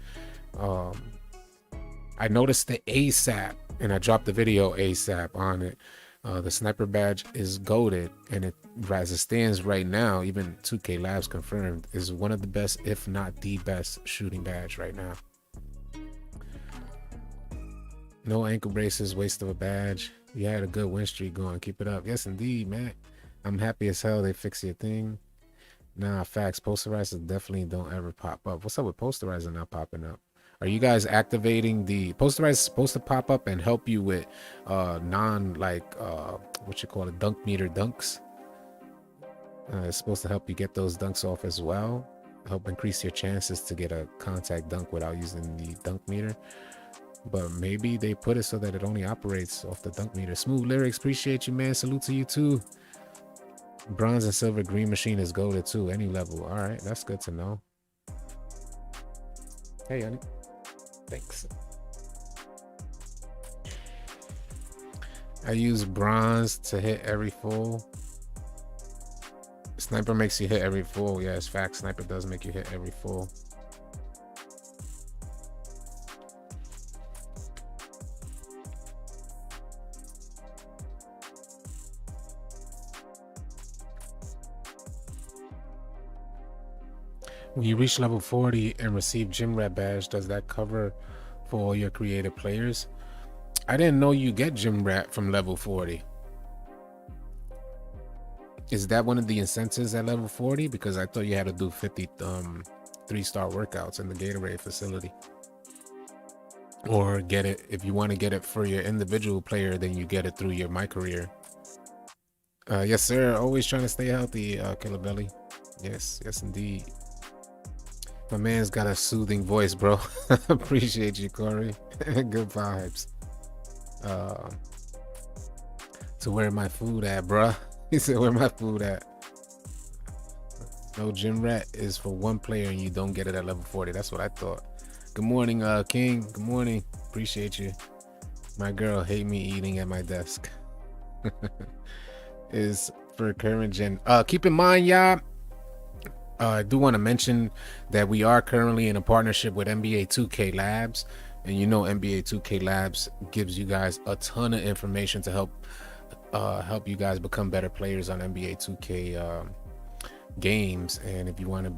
I noticed the ASAP, and I dropped the video ASAP on it. The sniper badge is goated, and it, as it stands right now, even 2K Labs confirmed, is one of the best, if not the best, shooting badge right now. No ankle braces, waste of a badge. You had a good win streak going. Keep it up. Yes, indeed, man. I'm happy as hell they fix your thing. Nah, facts. Posterizer definitely don't ever pop up. What's up with Posterizer not popping up? Are you guys activating the Posterizer? Is supposed to pop up and help you with what you call it, dunk meter dunks. It's supposed to help you get those dunks off as well. Help increase your chances to get a contact dunk without using the dunk meter. But maybe they put it so that it only operates off the dunk meter. Smooth Lyrics, appreciate you, man. Salute to you too. Bronze and silver green machine is golded too, any level. All right, that's good to know. Hey, honey. Thanks. I use bronze to hit every full. Sniper makes you hit every full. Yeah, it's fact. Sniper does make you hit every full. When you reach level 40 and receive gym rat badge, does that cover for all your creative players? I didn't know you get gym rat from level 40. Is that one of the incentives at level 40? Because I thought you had to do 50 3-star workouts in the Gatorade facility. Or get it, if you want to get it for your individual player, then you get it through your My Career. Yes, sir. Always trying to stay healthy, Killer Belly. Yes, yes, indeed. My man's got a soothing voice, bro. Appreciate you, Corey. Good vibes. To where my food at, bruh? He said, where my food at? No, gym rat is for one player and you don't get it at level 40. That's what I thought. Good morning, King. Good morning. Appreciate you. My girl hate me eating at my desk. Is for current gen. Keep in mind, y'all, I do want to mention that we are currently in a partnership with NBA 2K Labs, and you know NBA 2K Labs gives you guys a ton of information to help you guys become better players on NBA 2K games. And if you want to,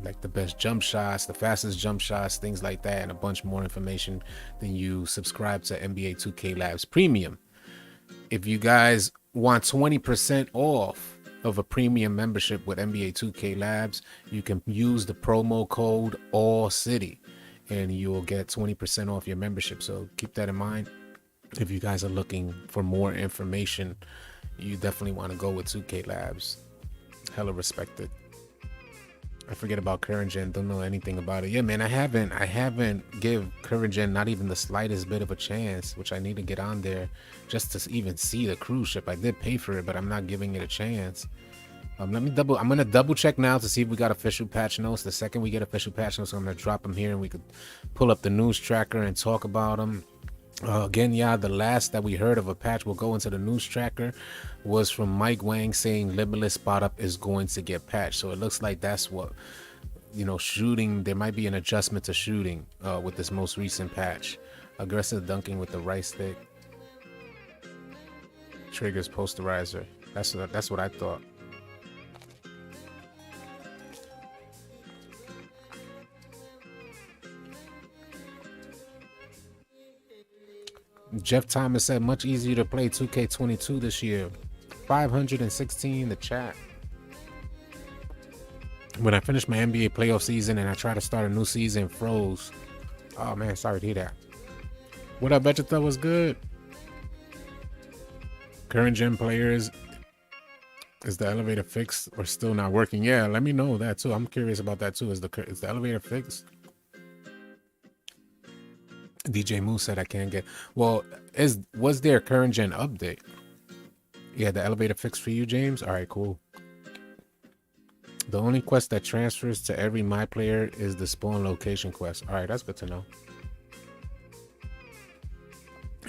like, the best jump shots, the fastest jump shots, things like that, and a bunch more information, then you subscribe to NBA 2K Labs Premium. If you guys want 20% off of a premium membership with NBA 2K Labs, you can use the promo code AllCity and you will get 20% off your membership. So keep that in mind. If you guys are looking for more information, you definitely want to go with 2K Labs. Hella respected. I forget about current gen, don't know anything about it. Yeah, man, I haven't give current gen not even the slightest bit of a chance, which I need to get on there just to even see the cruise ship. I did pay for it, but I'm not giving it a chance. I'm gonna double check now to see if we got official patch notes. The second we get official patch notes, I'm gonna drop them here and we could pull up the news tracker and talk about them. Again, yeah, the last that we heard of a patch will go into the news tracker was from Mike Wang saying Limitless Spot Up is going to get patched. So it looks like that's what, shooting, there might be an adjustment to shooting with this most recent patch. Aggressive dunking with the right stick. Triggers posterizer. That's what I thought. Jeff Thomas said much easier to play 2K22 this year. 516 in the chat. When I finished my NBA playoff season and I tried to start a new season, froze. Oh man, sorry to hear that. What up, Vegeta? Was good. Current gen players, is the elevator fixed or still not working? Yeah, let me know that too. I'm curious about that too. Is the elevator fixed? DJ Moose said I can't get. Well, was there a current gen update? Yeah, the elevator fixed for you, James? All right, cool. The only quest that transfers to every My Player is the spawn location quest. All right, that's good to know.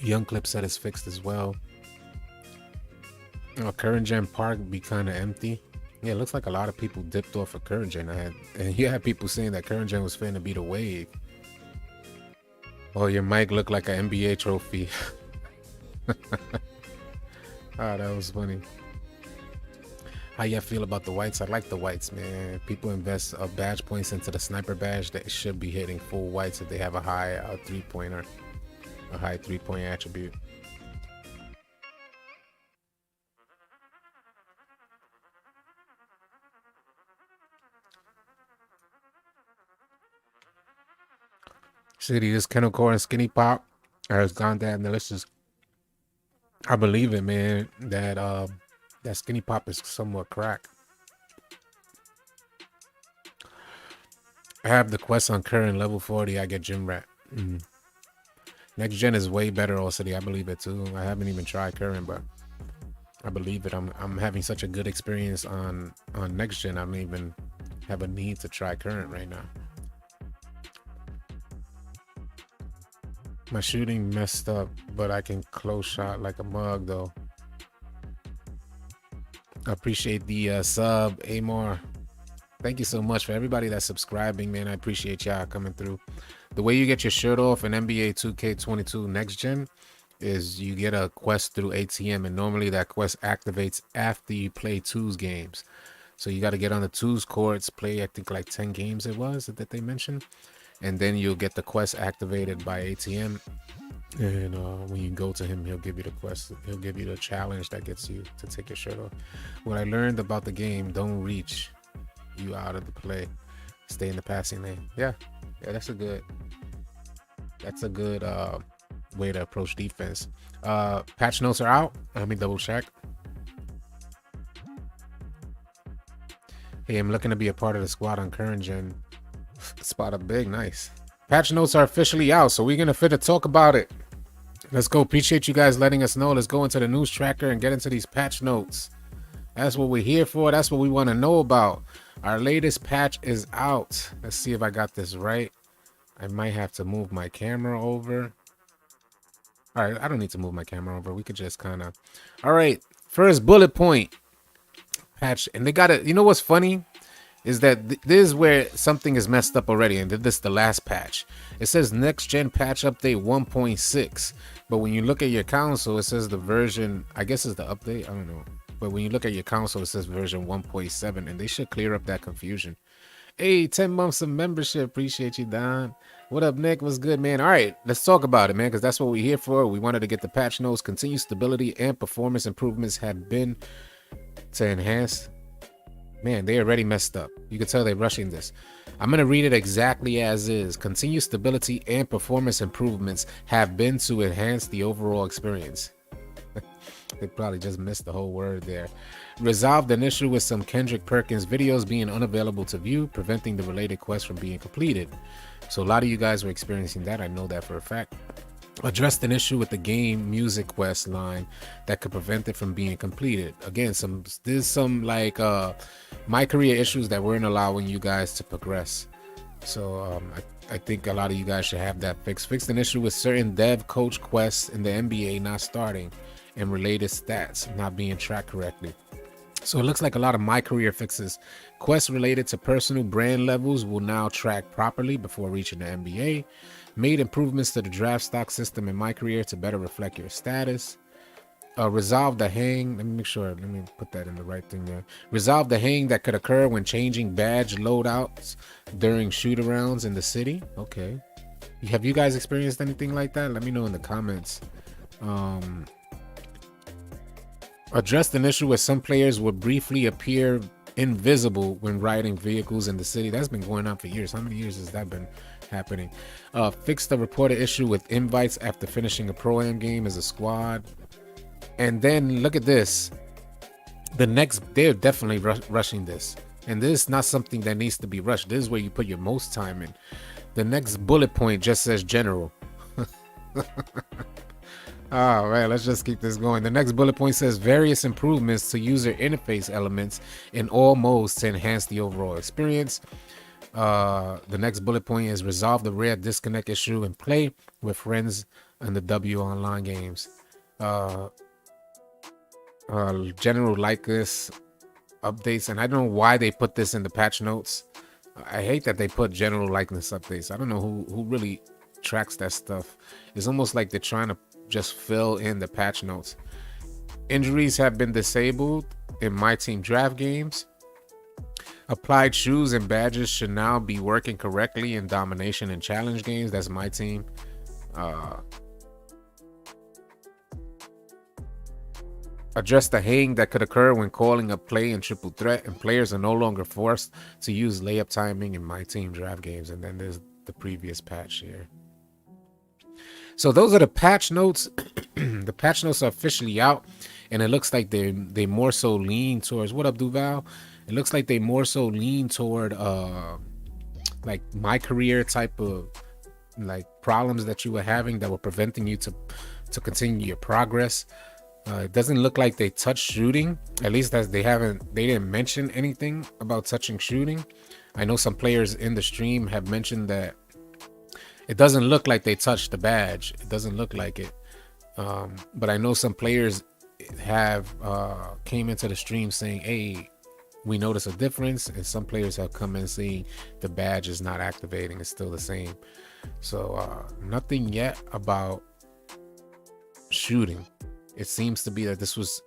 Young Clip said it's fixed as well. Current gen park be kind of empty. Yeah, it looks like a lot of people dipped off of current gen. And you had people saying that current gen was finna be the wave. Oh, your mic looked like an NBA trophy. Ah, that was funny. How y'all feel about the whites? I like the whites, man. People invest badge points into the sniper badge that should be hitting full whites if they have a high three-pointer, a high three-point attribute. City, this Kennel Core and Skinny Pop has gone down the list. I believe it, man. That Skinny Pop is somewhat crack. I have the quest on current level 40. I get Gym Rat. Next gen is way better, AllCity. I believe it too. I haven't even tried current, but I believe it. I'm having such a good experience on next gen. I don't even have a need to try current right now. My shooting messed up, but I can close shot like a mug though. I appreciate the sub, Amor. Thank you so much for everybody that's subscribing, man. I appreciate y'all coming through. The way you get your shirt off in NBA 2K22 Next Gen is you get a quest through ATM, and normally that quest activates after you play twos games. So you got to get on the twos courts, play I think like 10 games it was that they mentioned, and then you'll get the quest activated by ATM. And when you go to him, he'll give you the quest. He'll give you the challenge that gets you to take your shirt off. What I learned about the game: don't reach you out of the play, stay in the passing lane. Yeah, that's a good way to approach defense. Patch notes are out. Let me double check. Hey, I'm looking to be a part of the squad on current gen. Spot up big, nice. Patch notes are officially out, so we're gonna fit to talk about it. Let's go. Appreciate you guys letting us know. Let's go into the news tracker and get into these patch notes. That's what we're here for. That's what we want to know about. Our latest patch is out. Let's see if I got this right. I might have to move my camera over. All right, I don't need to move my camera over. We could just kind of... All right, first bullet point. Patch. And they got it. You know what's funny? Is that this is where something is messed up already, and this is the last patch. It says next gen patch update 1.6, but when you look at your console, it says the version, I guess is the update, I don't know, but when you look at your console, it says version 1.7, and they should clear up that confusion. Hey, 10 months of membership, appreciate you, Don. What up, Nick? What's good, man? All right, let's talk about it, man, because that's what we're here for. We wanted to get the patch notes. Continued stability and performance improvements have been to enhance. Man, they already messed up. You can tell they're rushing this. I'm going to read it exactly as is. Continued stability and performance improvements have been to enhance the overall experience. They probably just missed the whole word there. Resolved an issue with some Kendrick Perkins videos being unavailable to view, preventing the related quest from being completed. So a lot of you guys were experiencing that. I know that for a fact. Addressed an issue with the game music quest line that could prevent it from being completed. Again, there's some like my career issues that weren't allowing you guys to progress. So I think a lot of you guys should have that fixed. Fixed an issue with certain dev coach quests in the NBA not starting and related stats not being tracked correctly. So it looks like a lot of my career fixes. Quests related to personal brand levels will now track properly before reaching the NBA. Made improvements to the draft stock system in my career to better reflect your status. Resolve the hang. Let me make sure. Let me put that in the right thing there. Resolve the hang that could occur when changing badge loadouts during shoot-arounds in the city. Okay. Have you guys experienced anything like that? Let me know in the comments. Addressed an issue where some players would briefly appear invisible when riding vehicles in the city. That's been going on for years. How many years has that been happening? Fixed the reported issue with invites after finishing a pro-am game as a squad. And then look at this. They're definitely rushing this. And this is not something that needs to be rushed. This is where you put your most time in. The next bullet point just says general. All right, let's just keep this going. The next bullet point says various improvements to user interface elements in all modes to enhance the overall experience. The next bullet point is resolve the rare disconnect issue and play with friends in the W online games. General likeness updates, and I don't know why they put this in the patch notes. I hate that they put general likeness updates. I don't know who really tracks that stuff. It's almost like they're trying to just fill in the patch notes. Injuries have been disabled in my team draft games. Applied shoes and badges should now be working correctly in domination and challenge games. That's my team. Address the hang that could occur when calling a play in triple threat, and players are no longer forced to use layup timing in my team draft games. And then there's the previous patch here. So those are the patch notes. The patch notes are officially out, and it looks like they more so lean towards, what up, Duval? It looks like they more so lean toward like my career type of like problems that you were having that were preventing you to continue your progress. It doesn't look like they touched shooting, at least as they didn't mention anything about touching shooting. I know some players in the stream have mentioned that it doesn't look like they touched the badge. It doesn't look like it. But I know some players have came into the stream saying, hey, we notice a difference, and some players have come in saying the badge is not activating, it's still the same. So nothing yet about shooting. It seems to be that this was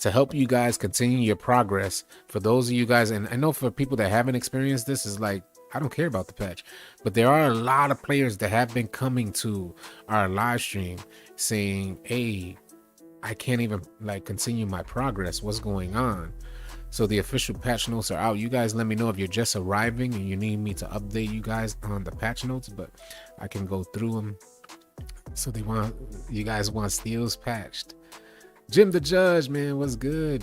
to help you guys continue your progress. For those of you guys, and I know for people that haven't experienced this, is like, I don't care about the patch, but there are a lot of players that have been coming to our live stream saying, hey, I can't even like continue my progress. What's going on? So the official patch notes are out. You guys let me know if you're just arriving and you need me to update you guys on the patch notes, but I can go through them. So you guys want steals patched. Jim the Judge, man, what's good?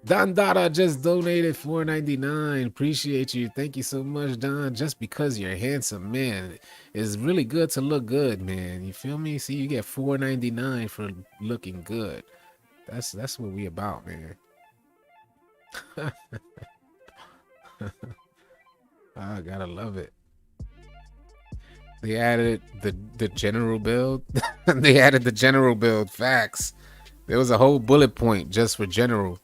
Don Dada just donated $4.99. Appreciate you. Thank you so much, Don. Just because you're handsome, man. It's really good to look good, man. You feel me? See, you get $4.99 for looking good. That's what we about, man. I gotta love it. They added the general build. They added the general build. Facts. There was a whole bullet point just for general.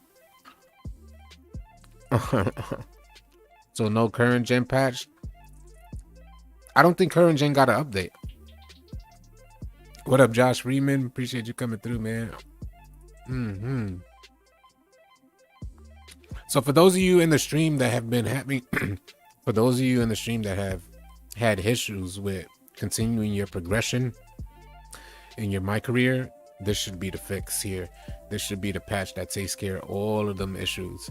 So no current gen patch. I don't think current gen got an update. What up, Josh Freeman? Appreciate you coming through, man. So for those of you in the stream that have been having, for those of you in the stream that have had issues with continuing your progression in your my career, this should be the fix here. This should be the patch that takes care of all of them issues.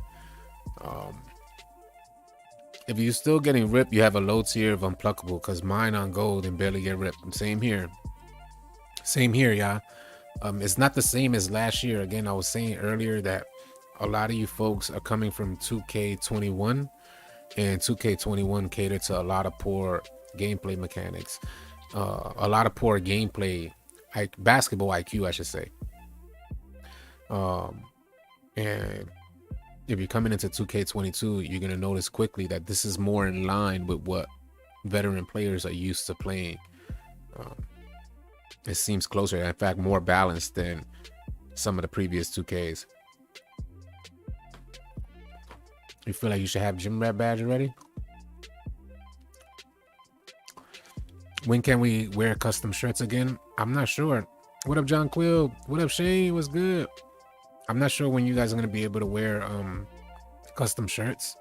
If you're still getting ripped, you have a low tier of unpluckable, because mine on gold and barely get ripped. Same here, y'all. It's not the same as last year. Again, I was saying earlier that a lot of you folks are coming from 2K21, and 2K21 catered to a lot of poor gameplay mechanics, a lot of poor gameplay, like basketball IQ, I should say. And if you're coming into 2K22, you're gonna notice quickly that this is more in line with what veteran players are used to playing. It seems closer, in fact, more balanced than some of the previous 2Ks. You feel like you should have gym rat badge already? When can we wear custom shirts again? I'm not sure. What up, John Quill? What up, Shane? What's good? I'm not sure when you guys are gonna be able to wear custom shirts.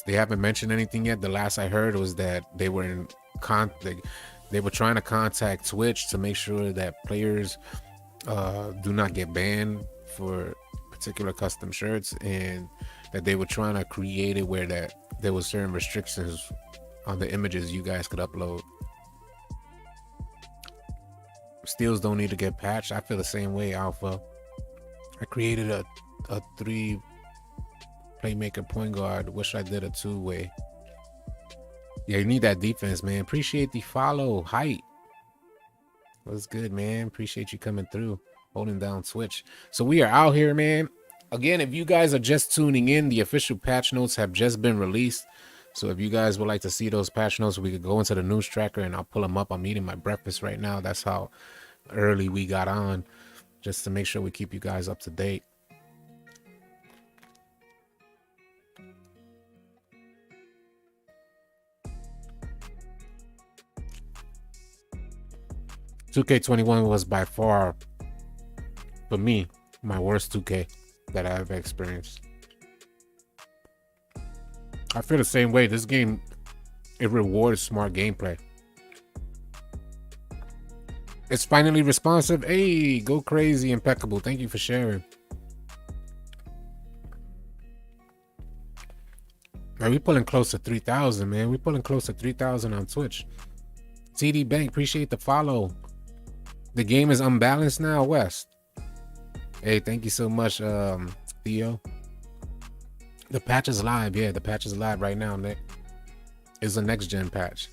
They haven't mentioned anything yet. The last I heard was that they were in they were trying to contact Twitch to make sure that players do not get banned for particular custom shirts, and that they were trying to create it where that there was certain restrictions on the images you guys could upload. Steals don't need to get patched. I feel the same way, Alpha. I created a 3 playmaker point guard. Wish I did a 2-way. Yeah, you need that defense, man. Appreciate the follow. Height. What's good, man? Appreciate you coming through, holding down Twitch. So we are out here, man. Again, if you guys are just tuning in, the official patch notes have just been released. So if you guys would like to see those patch notes, we could go into the news tracker and I'll pull them up. I'm eating my breakfast right now. That's how early we got on, just to make sure we keep you guys up to date. $2K21 was by far for me, my worst 2K that I've experienced. I feel the same way. This game, it rewards smart gameplay. It's finally responsive. Hey, go crazy, impeccable. Thank you for sharing. Man, we pulling close to 3,000, man. We pulling close to 3,000 on Twitch. TD Bank, appreciate the follow. The game is unbalanced now, West. Hey, thank you so much, Theo. The patch is live. Yeah, the patch is live right now, Nick. It's a next gen patch.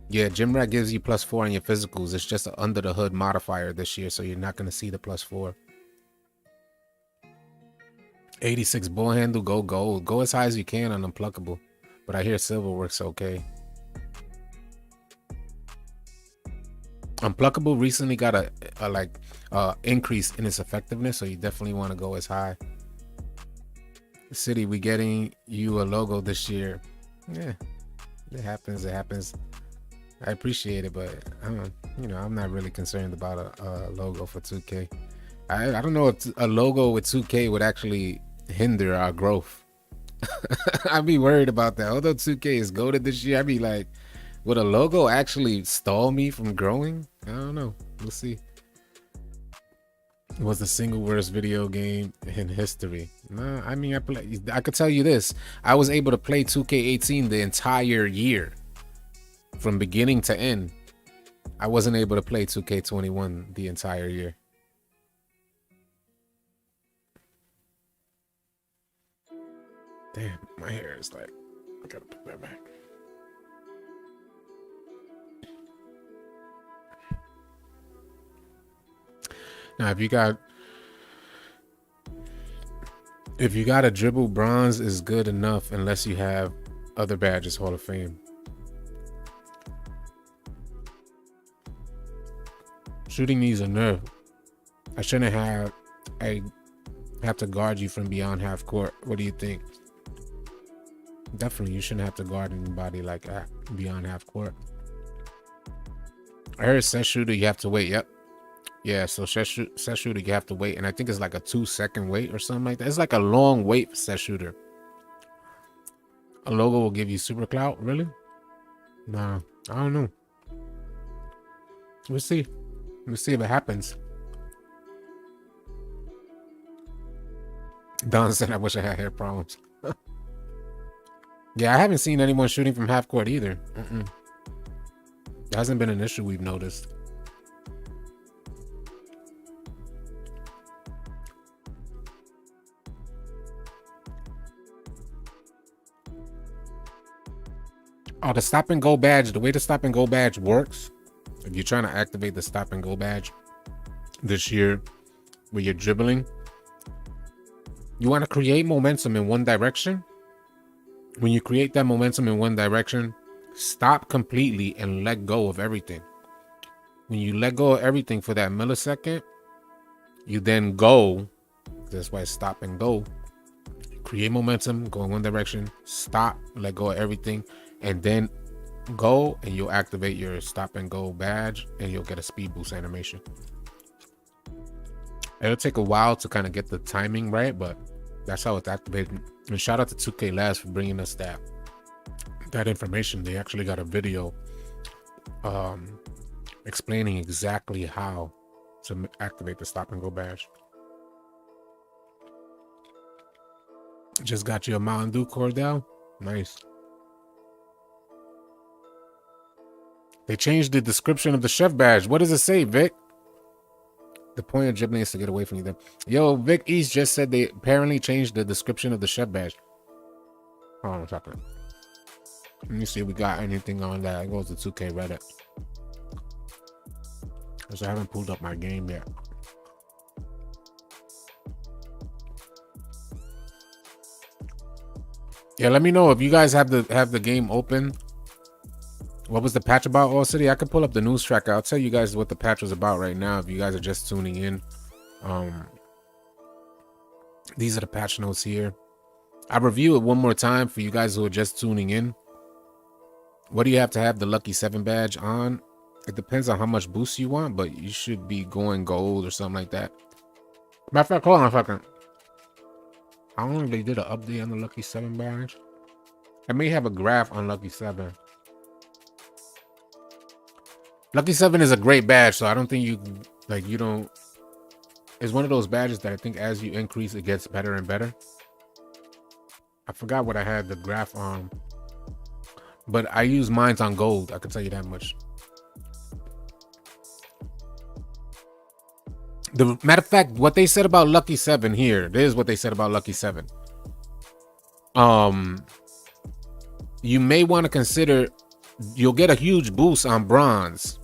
Yeah, Gym Rat gives you +4 on your physicals. It's just an under the hood modifier this year, so you're not going to see the +4. 86 ball handle, go gold. Go as high as you can on Unpluckable. But I hear silver works okay. Unpluckable recently got a increase in its effectiveness, so you definitely want to go as high. City, we getting you a logo this year. Yeah, it happens. It happens. I appreciate it, but I'm not really concerned about a logo for 2K. I don't know if a logo with 2K would actually hinder our growth. I'd be worried about that. Although 2K is goated this year, I'd be like, would a logo actually stall me from growing? I don't know. We'll see. It was the single worst video game in history. No, I mean, I could tell you this. I was able to play 2K18 the entire year. From beginning to end. I wasn't able to play 2K21 the entire year. Damn, my hair is like, I gotta put that back. Now, if you got a dribble, bronze is good enough unless you have other badges, Hall of Fame. Shooting needs a nerf. I shouldn't have. I have to guard you from beyond half court. What do you think? Definitely, you shouldn't have to guard anybody like that beyond half court. I heard set shooter, you have to wait. Yep. Yeah, so set shooter, you have to wait. And I think it's like a 2-second wait or something like that. It's like a long wait for set shooter. A logo will give you super clout? Really? Nah, I don't know. We'll see. We'll see if it happens. Don said, I wish I had hair problems. Yeah, I haven't seen anyone shooting from half court either. That hasn't been an issue we've noticed. Oh, the stop and go badge. The way the stop and go badge works, if you're trying to activate the stop and go badge this year where you're dribbling, you want to create momentum in one direction. When you create that momentum in one direction, stop completely and let go of everything. When you let go of everything for that millisecond, you then go. That's why stop and go. Create momentum, go in one direction, stop, let go of everything, and then go, and you'll activate your stop and go badge, and you'll get a speed boost animation. It'll take a while to kind of get the timing right, but that's how it's activated. And shout out to 2K Labs for bringing us that information. They actually got a video explaining exactly how to activate the stop and go badge. Just got you a Mountain Dew, Cordell. Nice. They changed the description of the chef badge. What does it say, Vic? The point of dribbling is to get away from you then. Yo, Vic East just said they apparently changed the description of the chef badge. Hold on a second. Let me see if we got anything on that. It goes to 2K Reddit. Because I haven't pulled up my game yet. Yeah, let me know if you guys have the game open. What was the patch about, All City? I could pull up the news tracker. I'll tell you guys what the patch was about right now if you guys are just tuning in. These are the patch notes here. I'll review it one more time for you guys who are just tuning in. What do you have to have the Lucky 7 badge on? It depends on how much boost you want, but you should be going gold or something like that. Matter of fact, hold on a second. I don't know if they did an update on the Lucky 7 badge. I may have a graph on Lucky 7. Lucky 7 is a great badge, so I don't think you don't. It's one of those badges that I think as you increase, it gets better and better. I forgot what I had the graph on, but I use mines on gold. I can tell you that much. The matter of fact, what they said about Lucky 7 here, this is what they said about Lucky 7. You may want to consider, you'll get a huge boost on bronze,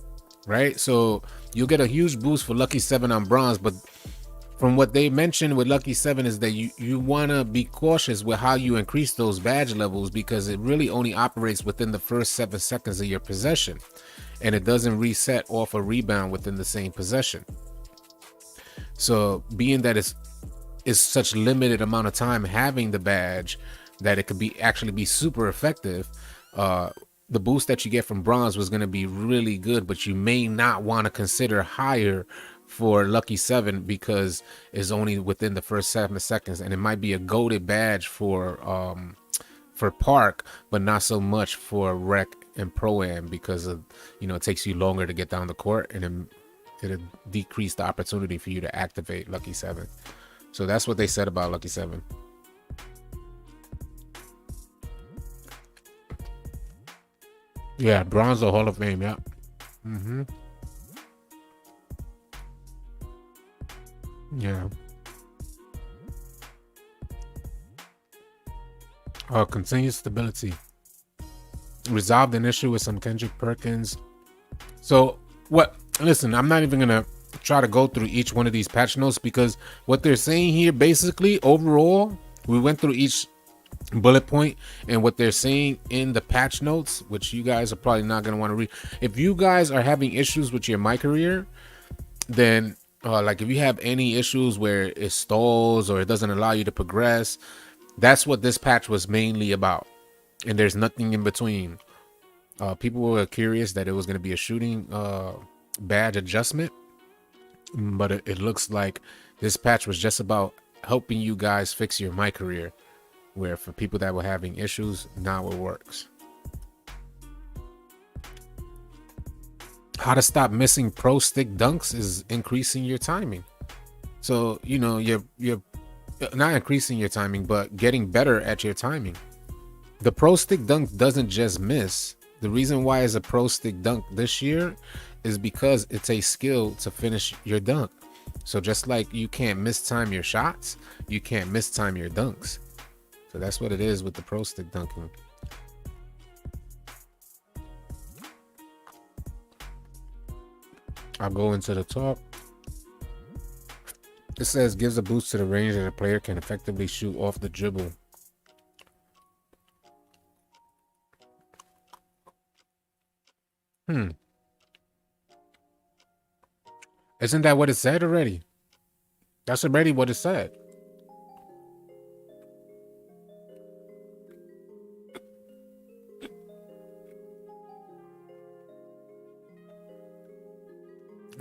right? So you'll get a huge boost for Lucky 7 on bronze, but from what they mentioned with Lucky 7 is that you want to be cautious with how you increase those badge levels, because it really only operates within the first 7 seconds of your possession, and it doesn't reset off a rebound within the same possession. So being that it's such limited amount of time having the badge, that it could actually be super effective, the boost that you get from bronze was going to be really good, but you may not want to consider higher for Lucky 7 because it's only within the first 7 seconds, and it might be a goated badge for Park, but not so much for Rec and Pro-Am, because of, it takes you longer to get down the court, and it'll decrease the opportunity for you to activate Lucky 7. So that's what they said about Lucky 7. Yeah, bronze or Hall of Fame, yeah. Yeah. Continued stability. Resolved an issue with some Kendrick Perkins. So what? Listen, I'm not even gonna try to go through each one of these patch notes, because what they're saying here, basically, overall, we went through each bullet point, and what they're saying in the patch notes, which you guys are probably not going to want to read. If you guys are having issues with your My Career, then like if you have any issues where it stalls or it doesn't allow you to progress, that's what this patch was mainly about, and there's nothing in between. People were curious that it was going to be a shooting badge adjustment, but it looks like this patch was just about helping you guys fix your My Career, where for people that were having issues, now it works. How to stop missing pro stick dunks is increasing your timing. So you're not increasing your timing, but getting better at your timing. The pro stick dunk doesn't just miss. The reason why it's a pro stick dunk this year is because it's a skill to finish your dunk. So just like you can't mistime your shots, you can't mistime your dunks. So that's what it is with the pro stick dunking. I'll go into the talk. It says gives a boost to the range that a player can effectively shoot off the dribble. Isn't that what it said already? That's already what it said.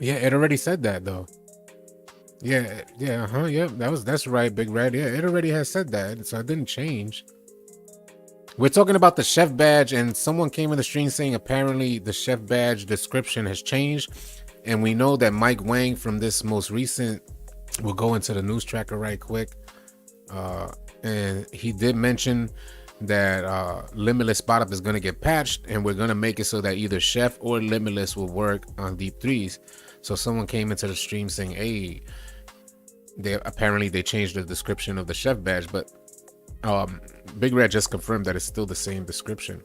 Yeah, it already said that though. Yeah, that's right, Big Red. Yeah, it already has said that, so it didn't change. We're talking about the chef badge, and someone came in the stream saying apparently the chef badge description has changed, and we know that Mike Wang from this most recent, we'll go into the news tracker right quick, and he did mention that Limitless Spot Up is going to get patched, and we're going to make it so that either Chef or Limitless will work on deep threes. So someone came into the stream saying, hey, they changed the description of the Chef badge, but Big Red just confirmed that it's still the same description.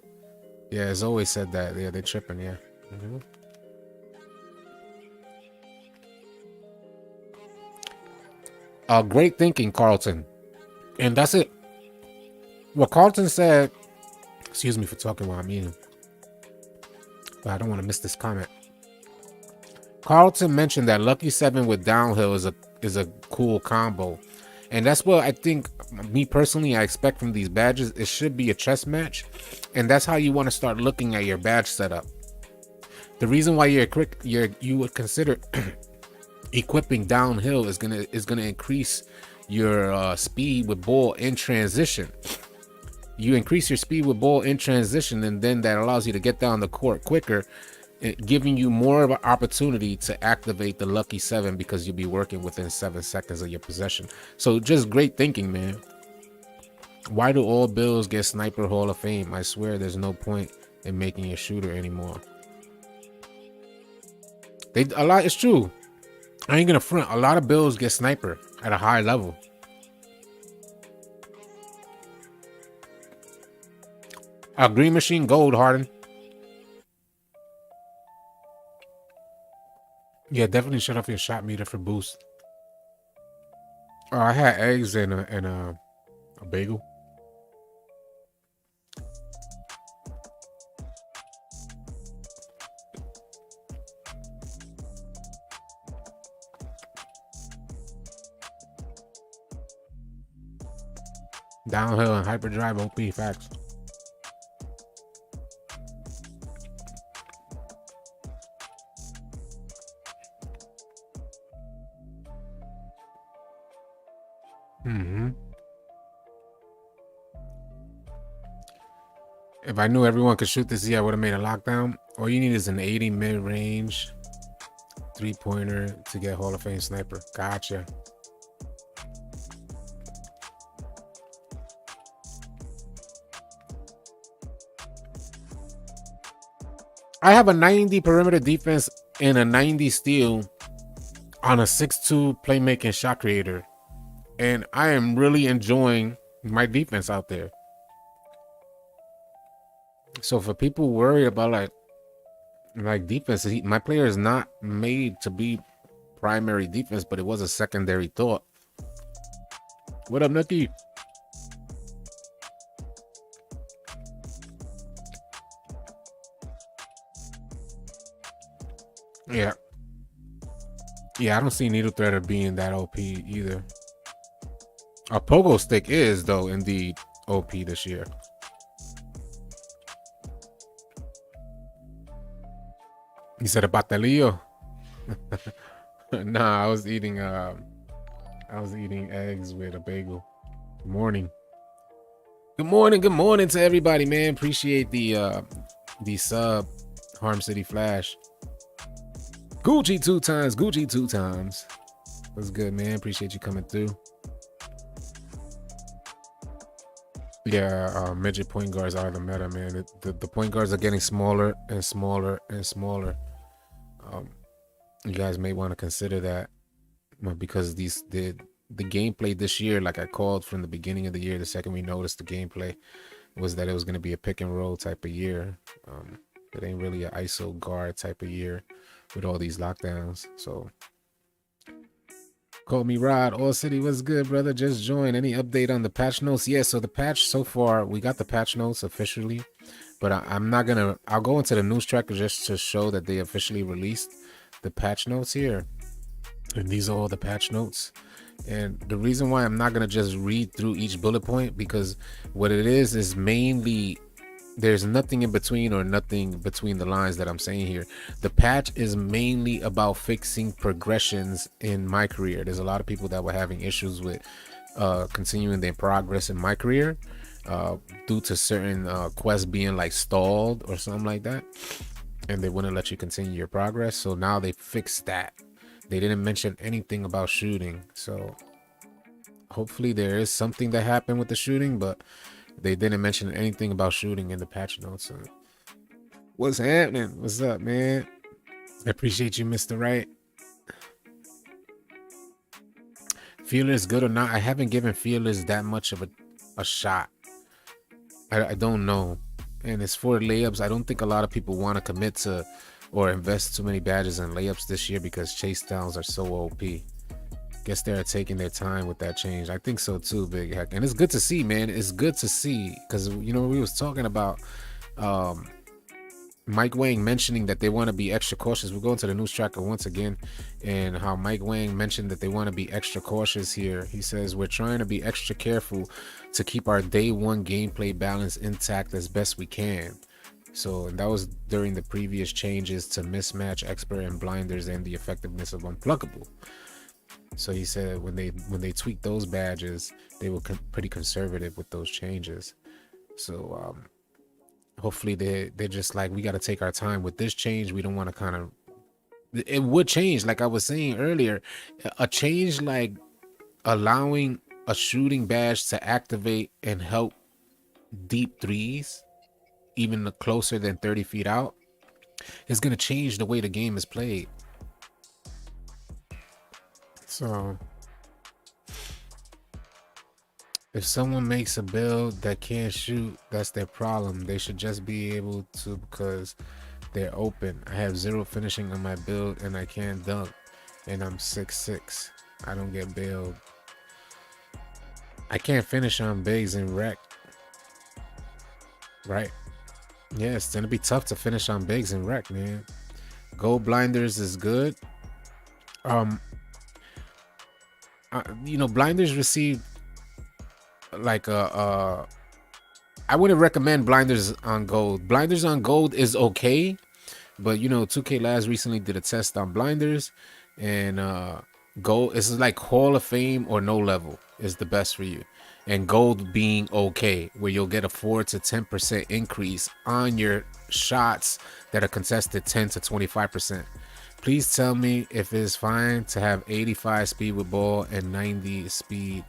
Yeah, it's always said that. Yeah, they're tripping. Yeah. Great thinking, Carlton. And that's it. What Carlton said, excuse me for talking while I'm eating, but I don't want to miss this comment. Carlton mentioned that Lucky 7 with downhill is a cool combo, and that's what I think, me personally, I expect from these badges. It should be a chess match, and that's how you want to start looking at your badge setup. The reason why you would consider equipping downhill is gonna increase your speed with ball in transition. You increase your speed with ball in transition, and then that allows you to get down the court quicker, giving you more of an opportunity to activate the lucky 7 because you'll be working within 7 seconds of your possession. So just great thinking, man. Why do all Bills get Sniper Hall of Fame? I swear there's no point in making a shooter anymore. It's true. I ain't gonna front. A lot of Bills get sniper at a high level. Green Machine Gold, Harden. Yeah, definitely shut off your shot meter for boost. Oh, I had eggs and a bagel. Downhill and hyperdrive OP facts. If I knew everyone could shoot this, I would have made a lockdown. All you need is an 80 mid-range 3-pointer to get Hall of Fame sniper. Gotcha. I have a 90 perimeter defense and a 90 steal on a 6'2 playmaking shot creator. And I am really enjoying my defense out there. So for people worried about like defense, my player is not made to be primary defense, but it was a secondary thought. What up, Nookie? Yeah, I don't see Needle Threader being that OP either. A pogo stick is, though, indeed OP this year. You said a batelillo? Nah, I was eating eggs with a bagel. Good morning. Good morning to everybody, man. Appreciate the sub, Harm City Flash. Gucci 2 times. What's good, man? Appreciate you coming through. Yeah, midget point guards are the meta, man. The point guards are getting smaller and smaller and smaller. You guys may want to consider that, because the gameplay this year, like I called from the beginning of the year, the second we noticed the gameplay, was that it was going to be a pick and roll type of year. It ain't really an ISO guard type of year with all these lockdowns. So call me Rod. All City, what's good, brother? Just join. Any update on the patch notes? Yeah, so the patch so far, we got the patch notes officially, but I'm not gonna, I'll go into the news tracker just to show that they officially released the patch notes here. And these are all the patch notes. And the reason why I'm not gonna just read through each bullet point, because what it is mainly, there's nothing in between or nothing between the lines that I'm saying here. The patch is mainly about fixing progressions in my career. There's a lot of people that were having issues with continuing their progress in my career due to certain quests being like stalled or something like that, and they wouldn't let you continue your progress. So now they fixed that. They didn't mention anything about shooting, so hopefully there is something that happened with the shooting, but they didn't mention anything about shooting in the patch notes. So what's happening? What's up, man? I appreciate you, Mr. Right. Fearless good or not? I haven't given Fearless that much of a shot. I don't know. And as for layups, I don't think a lot of people want to commit to or invest too many badges in layups this year because chase downs are so OP. Guess they're taking their time with that change. I think so too, Big Heck. And it's good to see, man. It's good to see, because we was talking about Mike Wang mentioning that they want to be extra cautious. We're going to the news tracker once again, and how Mike Wang mentioned that they want to be extra cautious here. He says, we're trying to be extra careful to keep our day one gameplay balance intact as best we can. So that was during the previous changes to mismatch, expert, and blinders, and the effectiveness of unpluckable. So he said when they tweaked those badges, they were pretty conservative with those changes. So hopefully they're just like, we got to take our time with this change. We don't want to kind of, it would change, like I was saying earlier, a change like allowing a shooting badge to activate and help deep threes, even closer than 30 feet out, is going to change the way the game is played. So if someone makes a build that can't shoot, that's their problem. They should just be able to, because they're open. I have 0 finishing on my build and I can't dunk, and I'm 6'6". I don't get bailed. I can't finish on bigs and rec, right? Yeah, it's gonna be tough to finish on bigs and rec, man. Gold blinders is good. You know, blinders received like I wouldn't recommend blinders on gold. Blinders on gold is okay, but you know, 2K Labs recently did a test on blinders, and gold is like Hall of Fame or no level is the best for you, and gold being okay, where you'll get a 4 to 10% increase on your shots that are contested 10 to 25%. Please tell me if it's fine to have 85 speed with ball and 90 speed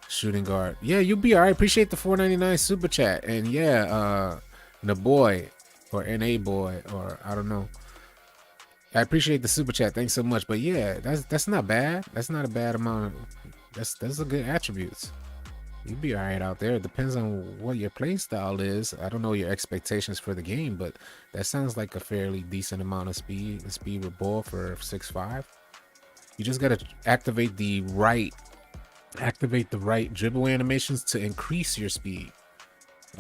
shooting guard. Yeah, you'll be all right. Appreciate the $4.99 super chat. And yeah, the boy or NA boy, or I don't know. I appreciate the super chat. Thanks so much. But yeah, that's not bad. That's not a bad amount. That's a good attributes. You'd be all right out there. It depends on what your play style is. I don't know your expectations for the game, but that sounds like a fairly decent amount of speed with ball for 6'5". You just gotta activate the right dribble animations to increase your speed.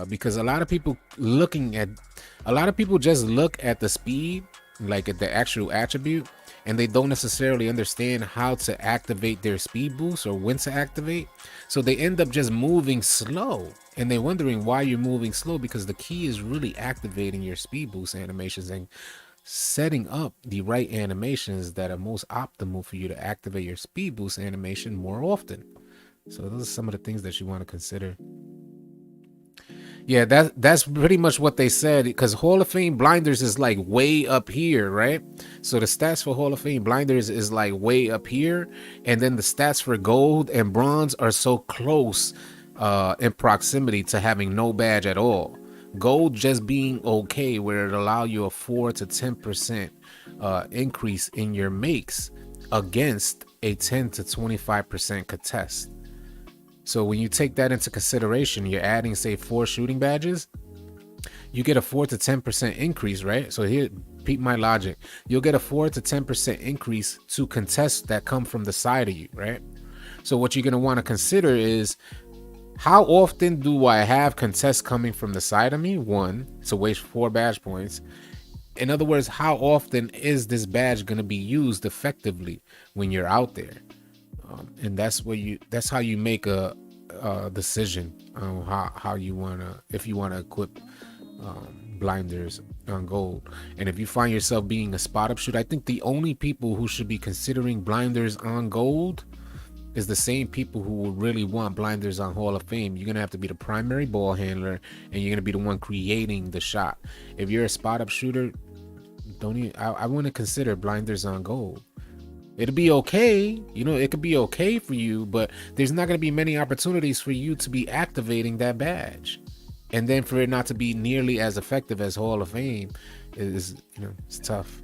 Because a lot of people just look at the speed, like at the actual attribute, and they don't necessarily understand how to activate their speed boost or when to activate. So they end up just moving slow, and they're wondering why you're moving slow, because the key is really activating your speed boost animations and setting up the right animations that are most optimal for you to activate your speed boost animation more often. So those are some of the things that you want to consider. Yeah, that's pretty much what they said, because Hall of Fame blinders is like way up here, right? So the stats for Hall of Fame blinders is like way up here, and then the stats for gold and bronze are so close in proximity to having no badge at all. Gold just being okay, where it allow you a 4 to 10% increase in your makes against a 10 to 25% contest. So when you take that into consideration, you're adding, say, 4 shooting badges, you get a 4 to 10% increase, right? So here, peep my logic. You'll get a 4 to 10% increase to contests that come from the side of you, right? So what you're going to want to consider is, how often do I have contests coming from the side of me? 1, to waste 4 badge points. In other words, how often is this badge going to be used effectively when you're out there? And that's how you make a decision on how you wanna, if you wanna equip blinders on gold. And if you find yourself being a spot up shooter, I think the only people who should be considering blinders on gold is the same people who will really want blinders on Hall of Fame. You're gonna have to be the primary ball handler, and you're gonna be the one creating the shot. If you're a spot up shooter, I wouldn't consider blinders on gold. It'll be okay, you know, it could be okay for you, but there's not going to be many opportunities for you to be activating that badge, and then for it not to be nearly as effective as Hall of Fame is, you know, it's tough.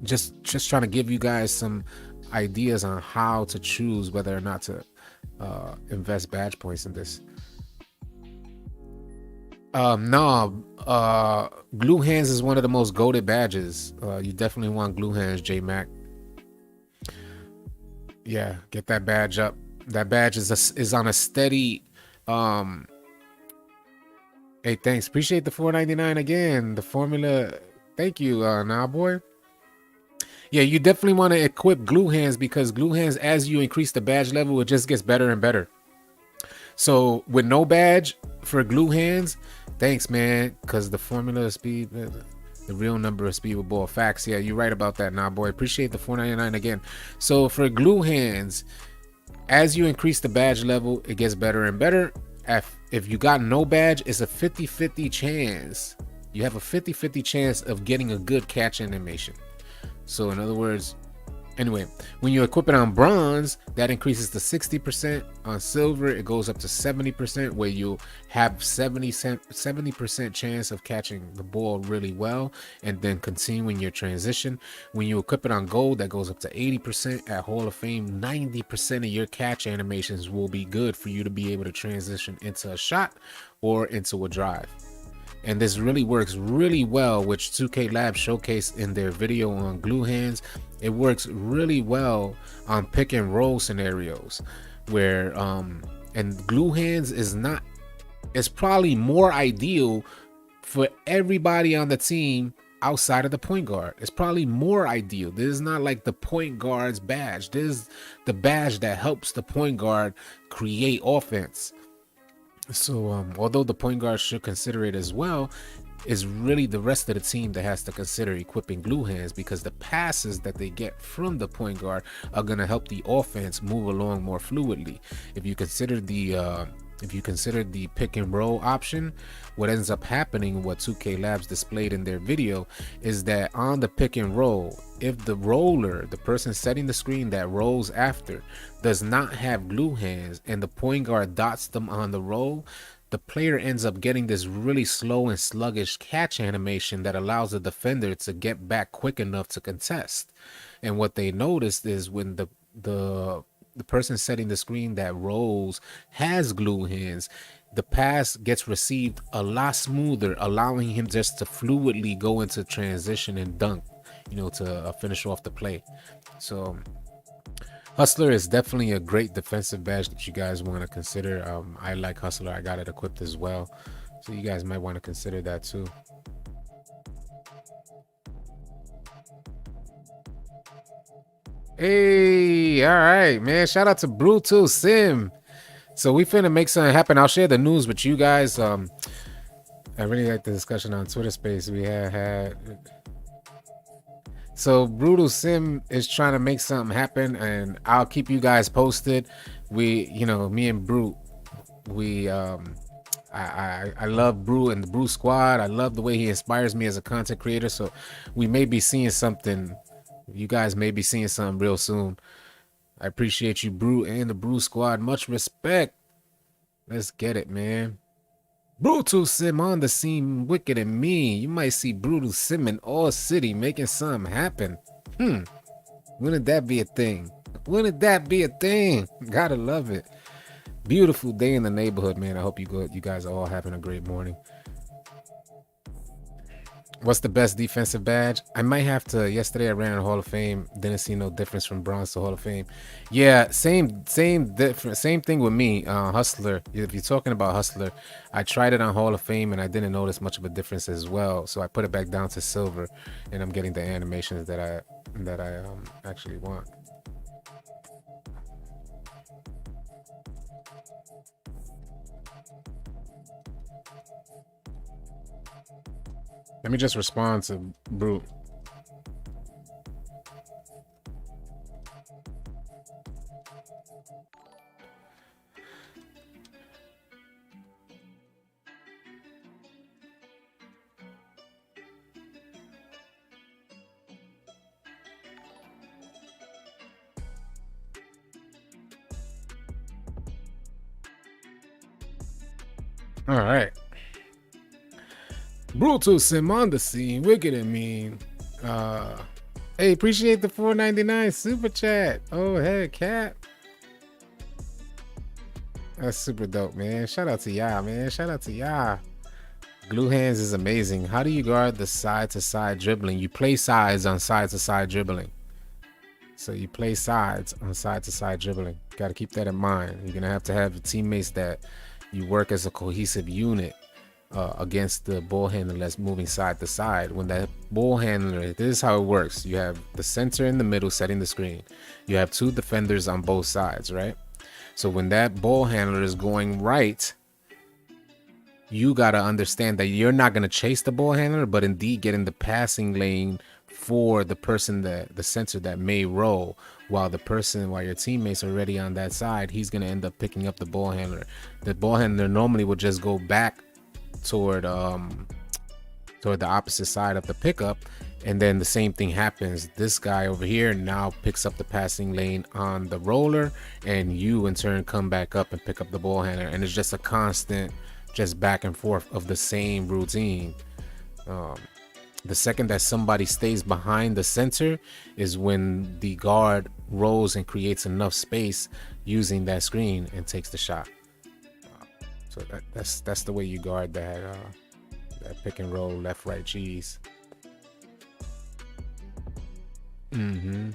Just trying to give you guys some ideas on how to choose whether or not to invest badge points in this. Glue hands is one of the most goated badges. You definitely want glue hands, J Mac. Yeah, get that badge up. That badge is on a steady. Hey, thanks. Appreciate the $4.99 again. The formula. Thank you, nah boy. Yeah, you definitely want to equip glue hands, because glue hands, as you increase the badge level, it just gets better and better. So with no badge for glue hands, thanks, man, because the formula of speed, the real number of speed with ball. Facts. Yeah, you're right about that. Nah, boy, appreciate the $4.99 again. So for glue hands, as you increase the badge level, it gets better and better. If you got no badge, it's a 50-50 chance. You have a 50-50 chance of getting a good catch animation. So in other words, anyway, when you equip it on bronze, that increases to 60%. On silver, it goes up to 70%, where you'll have 70% chance of catching the ball really well and then continuing your transition. When you equip it on gold, that goes up to 80%. At Hall of Fame, 90% of your catch animations will be good for you to be able to transition into a shot or into a drive. And this really works really well, which 2K Labs showcased in their video on glue hands. It works really well on pick and roll scenarios where and glue hands is not, it's probably more ideal for everybody on the team outside of the point guard. It's probably more ideal. This is not like the point guard's badge. This is the badge that helps the point guard create offense. So although the point guard should consider it as well, is really the rest of the team that has to consider equipping glue hands, because the passes that they get from the point guard are going to help the offense move along more fluidly. If you consider the pick and roll option, what ends up happening, what 2K Labs displayed in their video, is that on the pick and roll, if the roller, the person setting the screen that rolls after, does not have glue hands and the point guard dots them on the roll, the player ends up getting this really slow and sluggish catch animation that allows the defender to get back quick enough to contest. And what they noticed is when the person setting the screen that rolls has glue hands, the pass gets received a lot smoother, allowing him just to fluidly go into transition and dunk, to finish off the play. So Hustler is definitely a great defensive badge that you guys want to consider. I like Hustler. I got it equipped as well, so you guys might want to consider that too. Hey, all right, man. Shout out to Brutal Sim. So we finna make something happen. I'll share the news with you guys. I really like the discussion on Twitter Space we had. So Brutal Sim is trying to make something happen, and I'll keep you guys posted. Me and Brute, I love Brew and the Brew Squad. I love the way he inspires me as a content creator. So we may be seeing something. You guys may be seeing something real soon. I appreciate you, Brew, and the Brew Squad. Much respect. Let's get it, man. Brutal Sim on the scene, wicked and mean. You might see Brutal Sim in All City making something happen. Wouldn't that be a thing? Wouldn't that be a thing? Gotta love it. Beautiful day in the neighborhood, man. I hope you guys are all having a great morning. What's the best defensive badge? I might have to. Yesterday I ran in Hall of Fame. Didn't see no difference from bronze to Hall of Fame. Yeah, same thing with me. Hustler. If you're talking about Hustler, I tried it on Hall of Fame and I didn't notice much of a difference as well. So I put it back down to silver, and I'm getting the animations that I actually want. Let me just respond to Brute. All right. Brutal Sim on the scene, wicked and mean. Hey, appreciate the $4.99 super chat. Oh, hey, Cap. That's super dope, man. Shout out to y'all, man. Shout out to y'all. Glue hands is amazing. How do you guard the side-to-side dribbling? You play sides on side-to-side dribbling. So you play sides on side-to-side dribbling. Got to keep that in mind. You're gonna have to have teammates that you work as a cohesive unit. Against the ball handler that's moving side to side. When that ball handler, this is how it works. You have the center in the middle setting the screen. You have two defenders on both sides, right? So when that ball handler is going right, you got to understand that you're not going to chase the ball handler, but indeed get in the passing lane for the person, the center that may roll, while your teammates are already on that side, he's going to end up picking up the ball handler. The ball handler normally would just go back toward the opposite side of the pickup, and then the same thing happens. This guy over here now picks up the passing lane on the roller, and you in turn come back up and pick up the ball handler, and it's just a constant just back and forth of the same routine. The second that somebody stays behind the center is when the guard rolls and creates enough space using that screen and takes the shot. So that's the way you guard that pick and roll left right cheese. The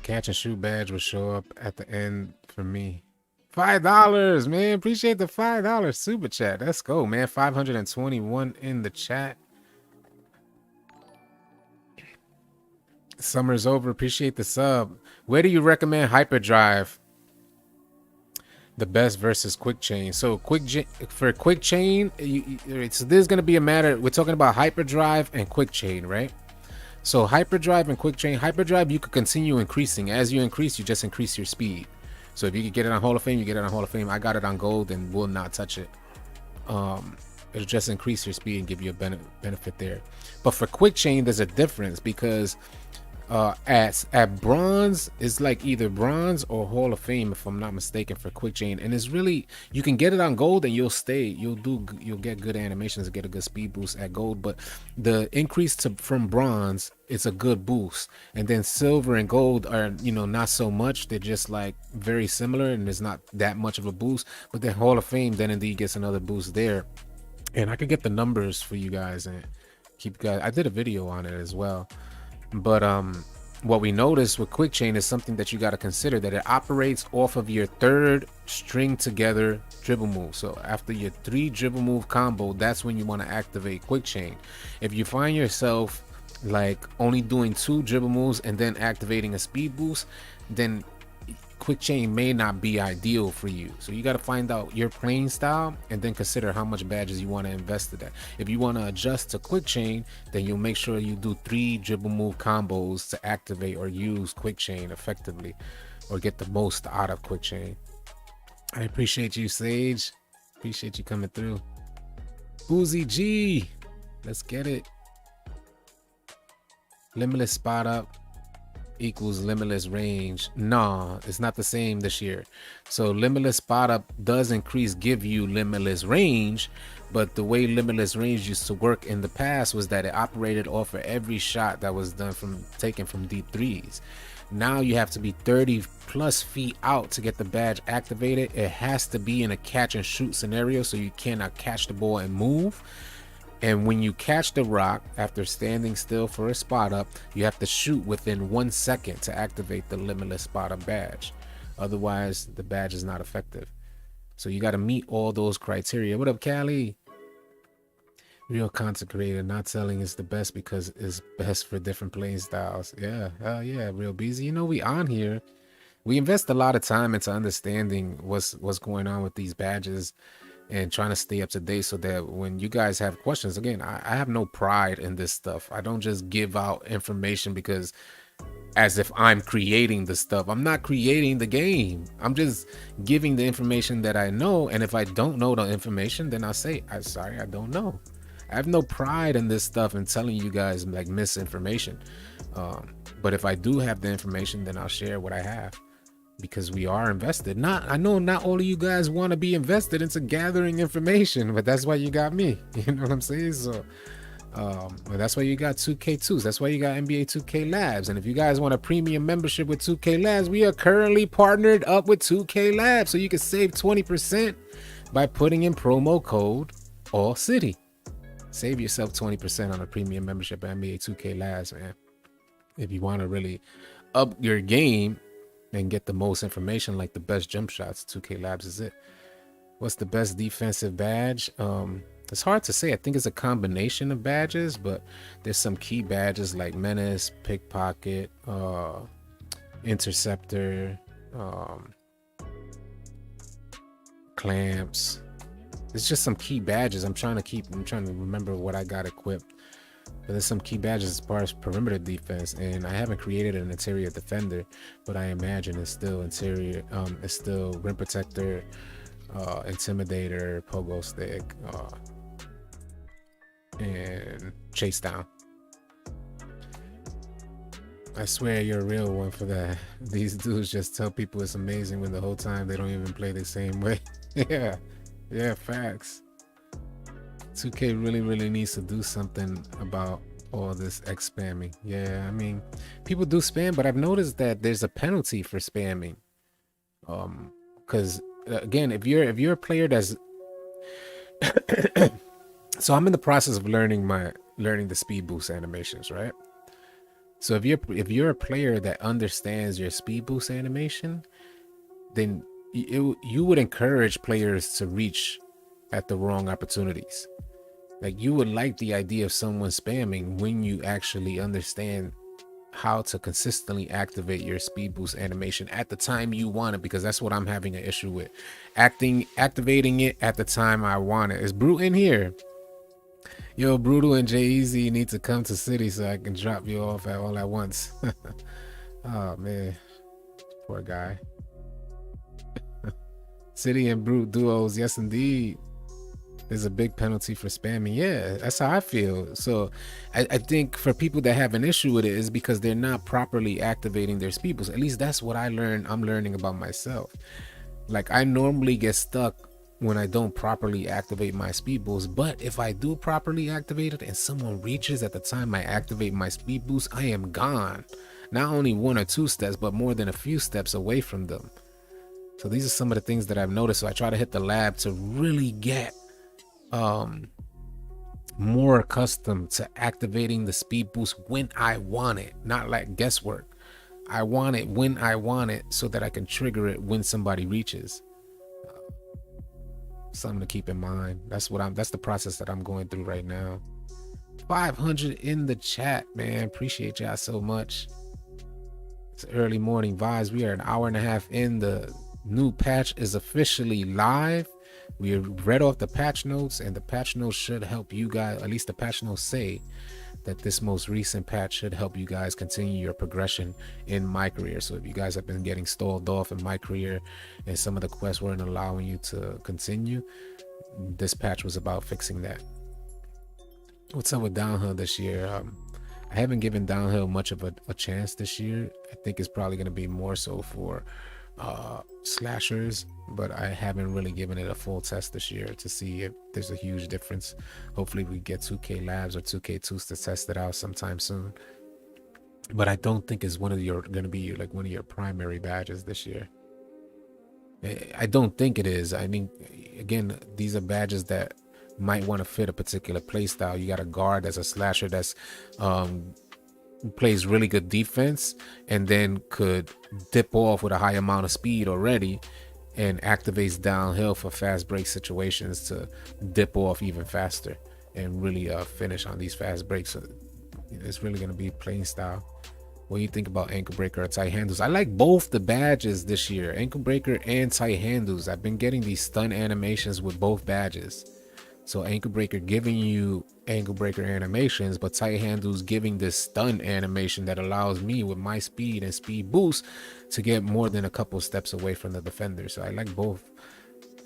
catch and shoot badge will show up at the end for me. $5, man. Appreciate the $5 super chat. Let's go, man. 521 in the chat. Summer's over. Appreciate the sub. Where do you recommend hyperdrive the best versus quick chain? So for quick chain, so there's going to be a matter. We're talking about hyperdrive and quick chain, right? So hyperdrive and quick chain. Hyperdrive, you could continue increasing. As you increase, you just increase your speed. So if you could get it on Hall of Fame, you get it on Hall of Fame. I got it on gold and will not touch it. It'll just increase your speed and give you a benefit there. But for quick chain, there's a difference because at bronze, it's like either bronze or Hall of Fame, if I'm not mistaken, for quick chain. And it's really, you can get it on gold and you'll get good animations and get a good speed boost at gold. But the increase from bronze, it's a good boost. And then silver and gold are, not so much. They're just like very similar and there's not that much of a boost. But then Hall of Fame then indeed gets another boost there. And I could get the numbers for you guys and I did a video on it as well. But what we noticed with quick chain is something that you got to consider, that it operates off of your third string together dribble move. So after your 3 dribble move combo, that's when you want to activate quick chain. If you find yourself like only doing 2 dribble moves and then activating a speed boost, then quick chain may not be ideal for you. So you got to find out your playing style and then consider how much badges you want to invest in that. If you want to adjust to quick chain, then you'll make sure you do 3 dribble move combos to activate or use quick chain effectively, or get the most out of quick chain. I appreciate you, Sage. Appreciate you coming through. Boozy G, let's get it. Limitless spot up equals limitless range. No, it's not the same this year. So limitless spot up does give you limitless range, but the way limitless range used to work in the past was that it operated off of every shot that was taken from deep threes. Now you have to be 30 plus feet out to get the badge activated. It has to be in a catch and shoot scenario, so you cannot catch the ball and move. And when you catch the rock after standing still for a spot up, you have to shoot within 1 second to activate the limitless spot up badge. Otherwise, the badge is not effective. So you got to meet all those criteria. What up, Callie? Real consecrated, not selling is the best because it's best for different playing styles. Yeah, yeah, Real busy. We on here. We invest a lot of time into understanding what's going on with these badges and trying to stay up to date, so that when you guys have questions, again, I have no pride in this stuff. I don't just give out information because as if I'm creating the stuff. I'm not creating the game. I'm just giving the information that I know. And if I don't know the information, then I'll say, I'm sorry, I don't know. I have no pride in this stuff and telling you guys like misinformation. But if I do have the information, then I'll share what I have. Because we are invested. I know not all of you guys want to be invested into gathering information, but that's why you got me. You know what I'm saying? So that's why you got 2K2s. That's why you got NBA 2K Labs. And if you guys want a premium membership with 2K Labs, we are currently partnered up with 2K Labs, so you can save 20% by putting in promo code AllCity. Save yourself 20% on a premium membership at NBA 2K Labs, man. If you want to really up your game and get the most information, like the best jump shots, 2K Labs is it. What's the best defensive badge? It's hard to say. I think it's a combination of badges, but there's some key badges like Menace, Pickpocket, Interceptor, Clamps. It's just some key badges. I'm trying to remember what I got equipped. But there's some key badges as far as perimeter defense, and I haven't created an interior defender, but I imagine it's still interior. It's still rim protector, intimidator, pogo stick, and chase down. I swear you're a real one for that. These dudes just tell people it's amazing when the whole time they don't even play the same way. yeah, facts. 2K really needs to do something about all this X spamming. Yeah, I mean, people do spam, but I've noticed that there's a penalty for spamming. Because again, if you're a player that's so I'm in the process of learning the speed boost animations, right? So if you're a player that understands your speed boost animation, then you would encourage players to reach at the wrong opportunities. Like, you would like the idea of someone spamming when you actually understand how to consistently activate your speed boost animation at the time you want it, because that's what I'm having an issue with. Activating it at the time I want it. Is Brute in here? Yo, Brutal and Jay-Eazy need to come to City so I can drop you off all at once. Oh man, poor guy. City and Brute duos, yes indeed. There's a big penalty for spamming. Yeah, that's how I feel. So I think for people that have an issue with it is because they're not properly activating their speed boost. At least that's what I'm learning about myself. Like, I normally get stuck when I don't properly activate my speed boost, but if I do properly activate it and someone reaches at the time I activate my speed boost, I am gone. Not only 1 or 2 steps, but more than a few steps away from them. So these are some of the things that I've noticed. So I try to hit the lab to really get more accustomed to activating the speed boost when I want it, not like guesswork. I want it when I want it so that I can trigger it when somebody reaches. Something to keep in mind. That's the process that I'm going through right now. 500 in the chat, man. Appreciate y'all so much. It's early morning vibes. We are an hour and a half in. The new patch is officially live. We read off the patch notes, and the patch notes should help you guys. At least the patch notes say that this most recent patch should help you guys continue your progression in my career. So if you guys have been getting stalled off in my career and some of the quests weren't allowing you to continue, this patch was about fixing that. What's up with downhill this year? I haven't given downhill much of a chance this year. I think it's probably going to be more so for slashers, but I haven't really given it a full test this year to see if there's a huge difference. Hopefully we get 2K labs or 2K2s to test it out sometime soon, but I don't think it's going to be like one of your primary badges this year. I don't think it is. I mean, again, these are badges that might want to fit a particular play style. You got a guard that's a slasher that's plays really good defense and then could dip off with a high amount of speed already and activates downhill for fast break situations to dip off even faster and really finish on these fast breaks. So it's really going to be playing style. What do you think about ankle breaker or tight handles? I like both the badges this year, ankle breaker and tight handles. I've been getting these stun animations with both badges. So ankle breaker giving you ankle breaker animations, but tight handles giving this stun animation that allows me with my speed and speed boost to get more than a couple steps away from the defender. So I like both.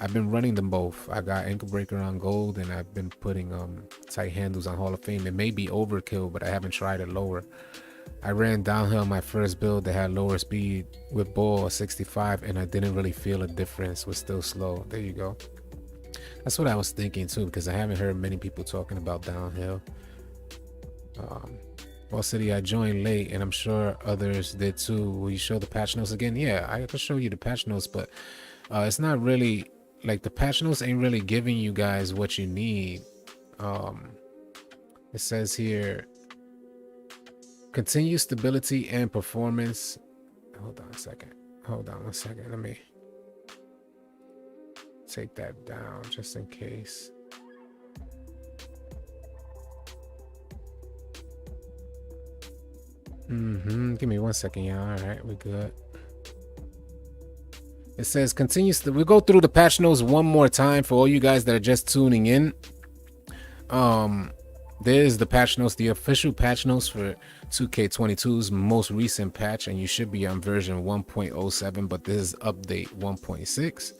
I've been running them both. I got ankle breaker on gold and I've been putting tight handles on Hall of Fame. It may be overkill, but I haven't tried it lower. I ran downhill my first build that had lower speed with ball 65 and I didn't really feel a difference. Was still slow. There you go. That's what I was thinking too, because I haven't heard many people talking about downhill. Well, City, I joined late and I'm sure others did too. Will you show the patch notes again? Yeah, I can show you the patch notes, but it's not really like the patch notes ain't really giving you guys what you need. It says here, continue stability and performance. Hold on a second. Hold on 1 second. Let me take that down just in case. Give me 1 second, y'all. All right, we good. It says continues to. We'll go through the patch notes one more time for all you guys that are just tuning in. There's the patch notes, the official patch notes for 2K22's most recent patch, and you should be on version 1.07, but this is update 1.6.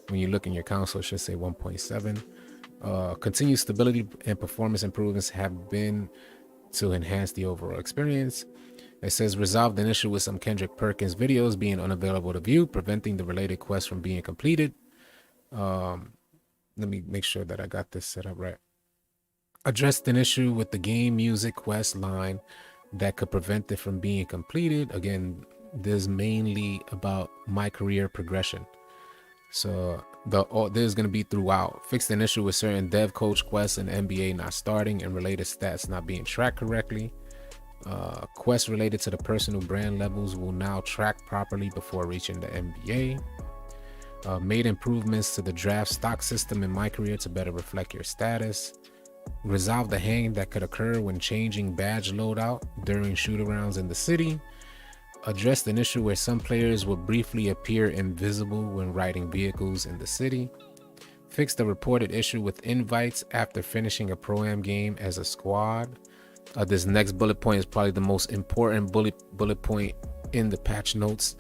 When you look in your console, it should say 1.7. Continued stability and performance improvements have been to enhance the overall experience. It says resolved an issue with some Kendrick Perkins videos being unavailable to view, preventing the related quest from being completed. Let me make sure that I got this set up right. Addressed an issue with the game music quest line that could prevent it from being completed. Again, this is mainly about my career progression. So this is going to be throughout. Fixed an issue with certain dev coach quests and NBA not starting and related stats not being tracked correctly. Quests related to the personal brand levels will now track properly before reaching the NBA. Made improvements to the draft stock system in my career to better reflect your status. Resolve the hang that could occur when changing badge loadout during shoot-arounds in the city. Addressed an issue where some players will briefly appear invisible when riding vehicles in the city. Fixed the reported issue with invites after finishing a Pro-Am game as a squad. This next bullet point is probably the most important bullet point in the patch notes,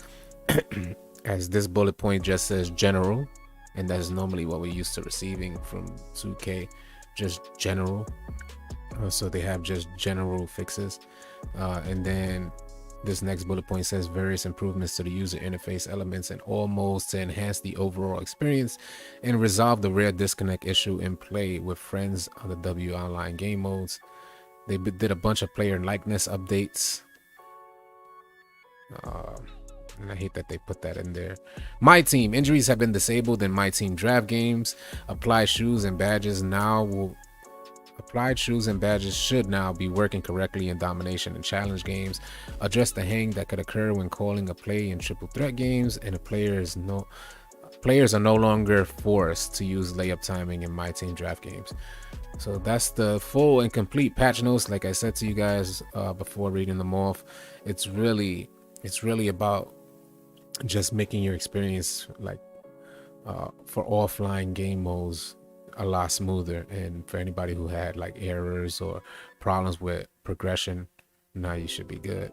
as this bullet point just says general, and that is normally what we're used to receiving from 2K, just general. So they have just general fixes, and then this next bullet point says various improvements to the user interface elements in all modes to enhance the overall experience and resolve the rare disconnect issue in play with friends on the W online game modes. They did a bunch of player likeness updates. And I hate that they put that in there. My team injuries have been disabled in my team draft games. Applied shoes and badges should now be working correctly in domination and challenge games. Address the hang that could occur when calling a play in triple threat games, and the players are no longer forced to use layup timing in my team draft games. So that's the full and complete patch notes. Like I said to you guys before reading them off, it's really about just making your experience like for offline game modes a lot smoother, and for anybody who had like errors or problems with progression, now you should be good.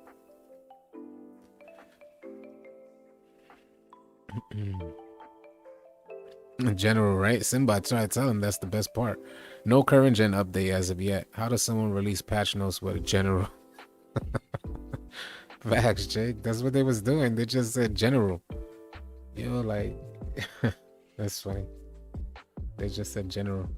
In general, right? Simba, I tried to tell him that's the best part. No current gen update as of yet. How does someone release patch notes with a general? Facts, Jake. That's what they was doing. They just said general. Yo, like, that's funny. They just said general.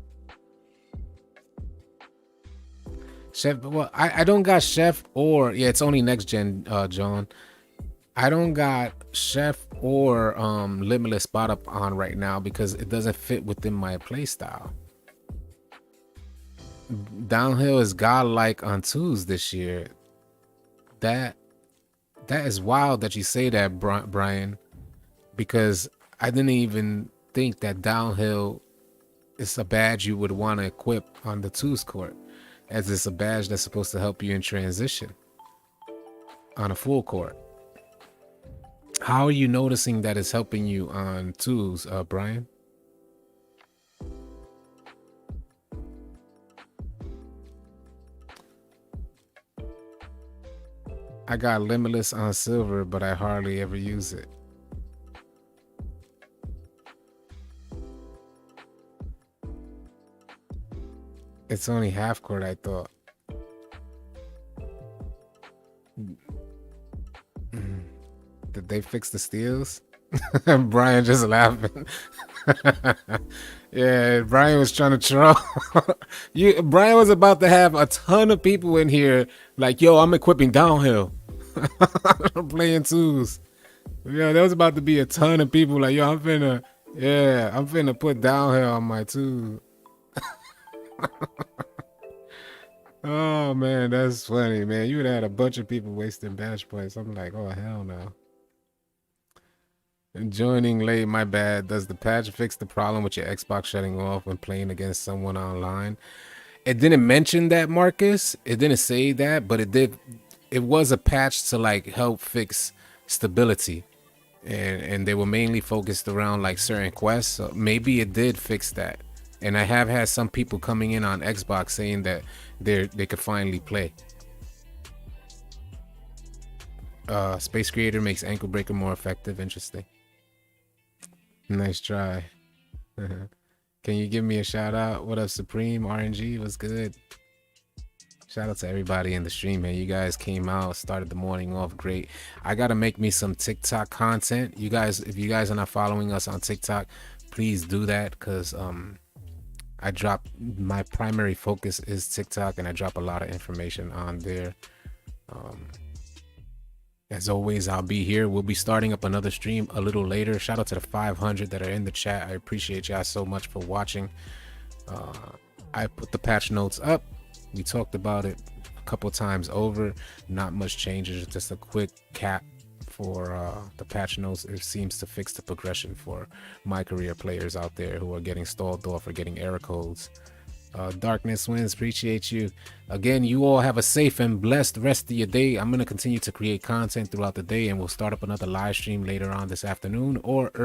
Chef, well, I don't got Chef or, yeah, it's only next gen, John. I don't got Chef or Limitless Spot Up on right now because it doesn't fit within my playstyle. Downhill is godlike on twos this year. That is wild that you say that, Brian, because I didn't even think that downhill is a badge you would want to equip on the twos court, as it's a badge that's supposed to help you in transition on a full court. How are you noticing that it's helping you on twos, Brian? I got Limitless on silver, but I hardly ever use it. It's only half court, I thought. Did they fix the steals? Brian just laughing. Yeah, Brian was trying to troll. Brian was about to have a ton of people in here like, yo, I'm equipping downhill. I'm playing twos. Yeah, there was about to be a ton of people like, yo, I'm finna put downhill on my twos. Oh man, that's funny, man. You would have had a bunch of people wasting badge points. I'm like, oh hell no. And joining late, my bad. Does the patch fix the problem with your Xbox shutting off when playing against someone online? It didn't mention that, Marcus. It didn't say that, but it did. it was a patch to like help fix stability, and they were mainly focused around like certain quests. So maybe it did fix that. And I have had some people coming in on Xbox saying that they could finally play. Space Creator makes Ankle Breaker more effective. Interesting. Nice try. Can you give me a shout out? What up, Supreme? RNG, what's good? Shout out to everybody in the stream, man. You guys came out, started the morning off great. I gotta make me some TikTok content. You guys, if you guys are not following us on TikTok, please do that, because I drop, my primary focus is TikTok, and I drop a lot of information on there. As always, I'll be here. We'll be starting up another stream a little later. Shout out to the 500 that are in the chat. I appreciate y'all so much for watching. I put the patch notes up. We talked about it a couple times over. Not much changes, just a quick cap for the patch notes. It seems to fix the progression for my career players out there who are getting stalled off or getting error codes. Darkness Wins, appreciate you. Again, you all have a safe and blessed rest of your day. I'm going to continue to create content throughout the day, and we'll start up another live stream later on this afternoon or early